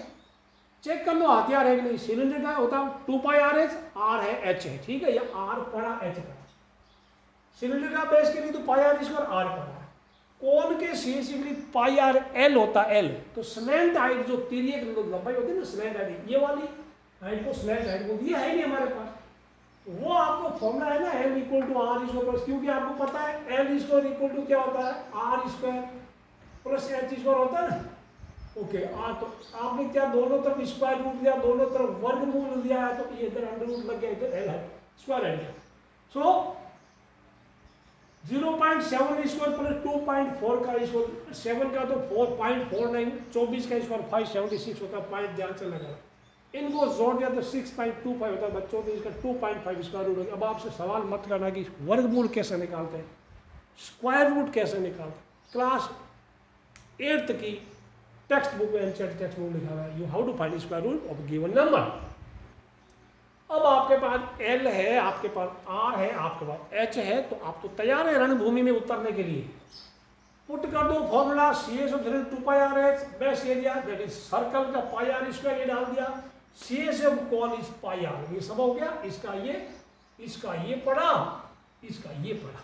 चेक कर लो हथियार है कि नहीं। सिलेंडर का होता है 2πRH, R है H है, ठीक है, या R पड़ा H पड़ा। सिलेंडर का बेस के लिए तो πR स्क्वायर R पड़ा है। कोन के CAC के लिए πRL होता है L। तो स्लैंट हाइट जो तिर्यक लंबाई होती है ना, स्लैंट हाइट, ये वाली हाइट को स्लैंट हाइट बोलते हैं, ये है नहीं हमारे पास। वो आपको फॉर्मूला है ना, L equal to R square, क्योंकि आपको पता है L स्क्वायर इक्वल टू क्या होता है, R square plus H square होता है ना। ओके, तो आपने क्या दोनों तरफ स्क्वायर रूट दिया, दोनों तरफ वर्गमूल दिया है, तो ये इधर अंडर रूट लग गया, इधर L है, स्क्वायर है। सो 0.7 स्क्वायर प्लस 2.4 का स्क्वायर, 7 का तो 4.49, 24 का स्क्वायर 576 होता है, पॉइंट ध्यान से लगा। इनको जोड़ दिया तो 6.25 होता है बच्चों, तो इसका 2.5 स्क्वायर रूट हो गया। अब आपसे सवाल मत करना कि वर्गमूल कैसे निकालते हैं, स्क्वायर रूट कैसे निकालते हैं। क्लास 8th की टेक्स्ट बुक में, एनसीईआरटी टेक्स्ट बुक लिखा हुआ है, you how to find square root of given number. अब आपके पास L है, आपके पास R है, आपके पास H है, तो आप तो तैयार है रणभूमि में उतरने के लिए। पुट कर दो formula, CAC of 2πRH, base area that is circle का πR स्क्वायर, ये डाल दिया, CAC of cone is πR, ये सब हो गया। इसका ये पड़ा, इसका ये पड़ा।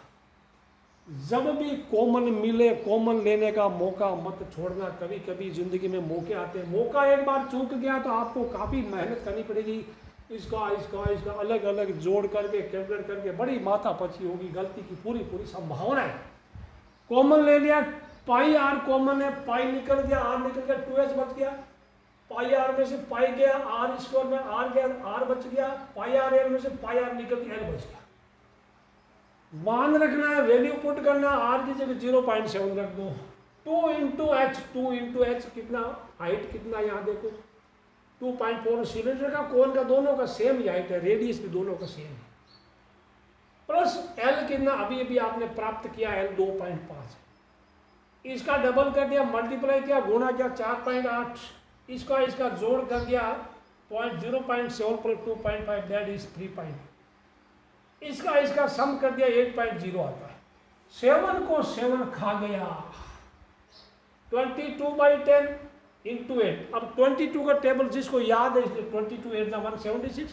जब भी कॉमन मिले, कॉमन लेने का मौका मत छोड़ना। कभी कभी जिंदगी में मौके आते हैं, मौका एक बार चूक गया तो आपको काफ़ी मेहनत करनी पड़ेगी, इसका अलग अलग जोड़ करके कैलकुलेट करके बड़ी माथापच्ची होगी, गलती की पूरी संभावना है। कॉमन ले लिया, πR कॉमन है, पाई निकल गया, R निकल गया, 2H बच गया, πR में से पाई गया, R स्क्वायर में R गया, R बच गया, πRL में से πR निकल गया, L बच गया। मान रखना है, वैल्यू पुट करना, R की जगह 0.7 रख दो, 2 इंटू एच कितना, हाइट कितना, यहाँ देखो 2.4, सिलेंडर का कोन का दोनों का सेम ही हाइट है, रेडियस भी दोनों का सेम है, प्लस L कितना अभी आपने प्राप्त किया, L 2.5, इसका डबल कर दिया, मल्टीप्लाई किया, गुणा किया 4.8, इसका जोड़ कर दिया 0.7 प्लस 2.5 दैट इज 3. इसका सम कर दिया 8.0 आता है। 7 को 7 खा गया, 22/10 इंटू 8। अब 22 का टेबल जिसको याद है, इसलिए 22 8 176,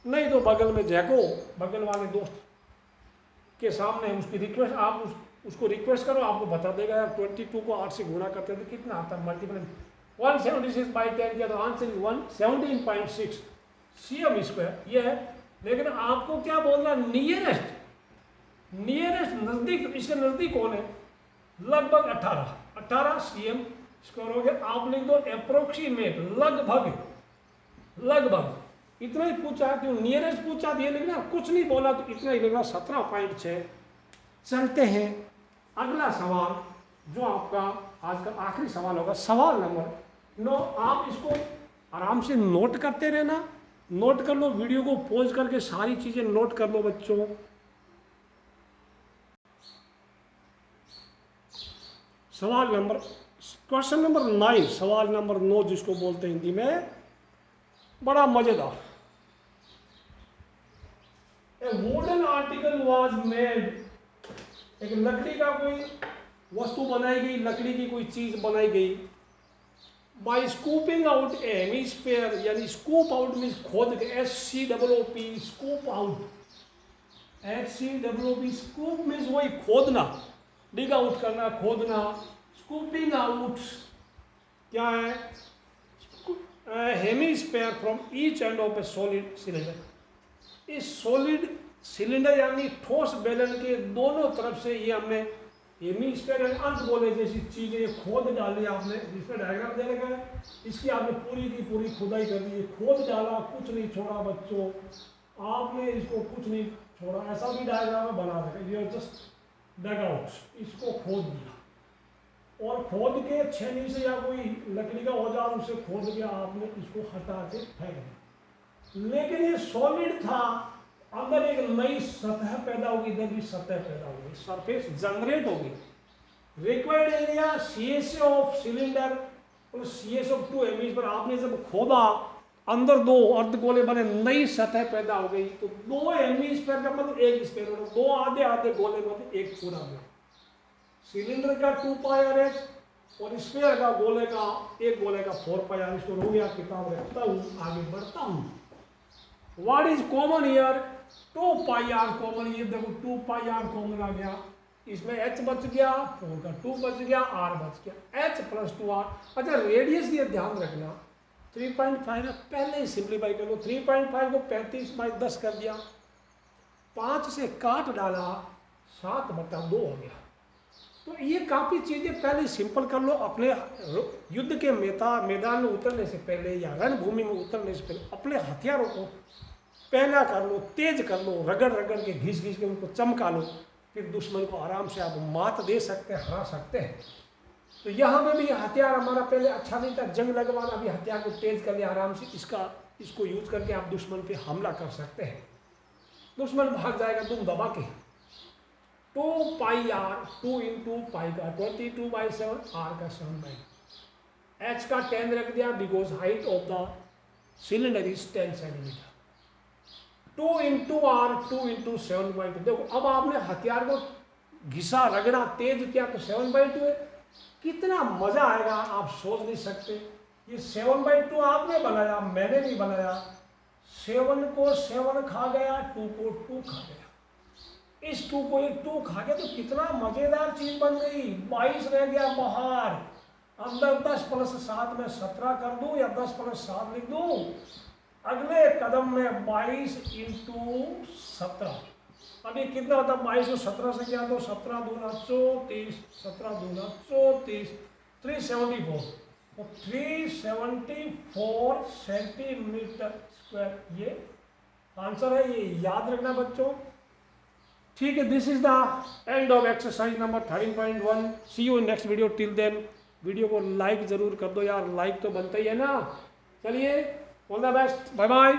नहीं तो बगल में जैको, बगल वाले दोस्त के सामने उसकी रिक्वेस्ट, आप उसको रिक्वेस्ट करो, आपको बता देगा यार 22 को 8 से गुणा करते हैं तो कितना आता है, मल्टीप्लाई 176/10 किया तो आंसर 117.6 cm स्क्वायर ये है। लेकिन आपको क्या बोलना, नियरेस्ट नजदीक, इसके नजदीक कौन है, लगभग 18 cm स्क्वायर हो गया। आप लिख दो अप्रोक्सीमेट, लगभग लगभग इतना ही पूछा है, क्यों नियरेस्ट पूछा दिए लिखना, कुछ नहीं बोला तो इतना ही लिखना। 17.6। चलते हैं अगला सवाल, जो आपका आज का आखिरी सवाल होगा, सवाल नंबर 9। आप इसको आराम से नोट करते रहना, नोट कर लो, वीडियो को पॉज करके सारी चीजें नोट कर लो बच्चों। सवाल नंबर, क्वेश्चन नंबर 9, सवाल नंबर 9 जिसको बोलते हैं हिंदी में, बड़ा मजेदार। ए वुडन आर्टिकल वाज मेड, एक लकड़ी का कोई वस्तु बनाई गई, लकड़ी की कोई चीज बनाई गई, बाय स्कूपिंग आउट ए हेमिस्फीयर, यानी स्कूप आउट मीन्स खोद के, SCOOP, scoop out, SCOOP, scoop means वही खोदना, डिग आउट करना, खोदना। स्कूपिंग आउट क्या है? Hemisphere from each end of A solid cylinder, इस सॉलिड सिलेंडर यानी ठोस बेलन के दोनों तरफ से ये हमने हेमिस्फीयर यानी अर्धगोले जैसी चीजें खोद डाली आपने, जिसमें डायग्राम दे रखा है, इसकी आपने पूरी की पूरी खुदाई कर दी, खोद डाला, कुछ नहीं छोड़ा बच्चों, आपने इसको कुछ नहीं छोड़ा, ऐसा भी डायग्राम में बना रखा, ये जस्ट डग आउट, इसको खोद दिया, और खोद के छेनी से या कोई लकड़ी का औजार उसे खोद के आपने इसको हटा के फेंक दिया। लेकिन ये सॉलिड था, अंदर एक नई सतह पैदा होगी, इधर भी सतह पैदा होगी, सरफेस जनरेट होगी। Required area CSA of cylinder और CSA ऑफ 2 हेमिस्फीयर, आपने जब खोदा अंदर दो अर्धगोले बने, नई सतह पैदा हो गई, तो 2 हेमिस्फीयर का मतलब 1 स्फीयर, दो आधे आधे गोले मतलब एक पूरा गोला। सिलेंडर का 2 पाई RS और स्फीयर का गोले का, एक गोले का 4 पाई RS। इसको रो या किताब रखता हूँ, आगे बढ़ता हूँ। What is common here? 2 pi R common, ये देखो 2 पाई R कॉमन आ गया, इसमें H बच गया, 4 का 2 बच गया, R बच गया, H + 2R। अच्छा रेडियस ये ध्यान रखना, 3.5 है, पहले ही सिंप्लीफाई कर लो, 3.5 को 35/10 कर दिया, 5 से काट डाला, 7/2 हो गया। तो ये काफ़ी चीज़ें पहले सिंपल कर लो, अपने युद्ध के मैदान में उतरने से पहले या रणभूमि में उतरने से पहले अपने हथियारों को पहना कर लो, तेज कर लो, रगड़ रगड़ के घिस घिस के उनको चमका लो, फिर दुश्मन को आराम से आप मात दे सकते हैं, हरा सकते हैं। तो यहाँ पे भी हथियार हमारा पहले अच्छा नहीं था, जंग लगवाना, अभी हथियार को तेज कर लिया आराम से, इसको यूज करके आप दुश्मन पे हमला कर सकते हैं। दुश्मन भाग जाएगा तुम दबा के। 2 पाई R, 2 × पाई का 22/7, R का 7/9, H का 10 रख दिया, because height of the cylinder is 10 centimetre. 2 × R, 2 × 7/2। देखो अब आपने हथियार को घिसा रगड़ा तेज किया तो 7/2 है, कितना मजा आएगा आप सोच नहीं सकते। ये 7/2 आपने बनाया, मैंने नहीं बनाया। 7 को 7 खा गया, 2 को 2 खा गया, इस 2 को एक 2 खा गया, तो कितना मजेदार चीज बन गई। 22 रह गया बाहर, अंदर 10 + 7 में 17 कर दूं या 10 + 7 लिख दूं। अगले कदम में 22 × 17, अभी कितना होता है 22 को 17 से क्या दो, 17 दूना 34, 17 दूना 34, 374, तो 374 सेंटीमीटर स्क्वायर ये आंसर है, ये याद रखना बच्चों। ठीक है, this is the end of exercise number 13.1। See you in next video. Till then video को लाइक जरूर कर दो यार, लाइक तो बनता ही है ना। चलिए, all the best, bye bye.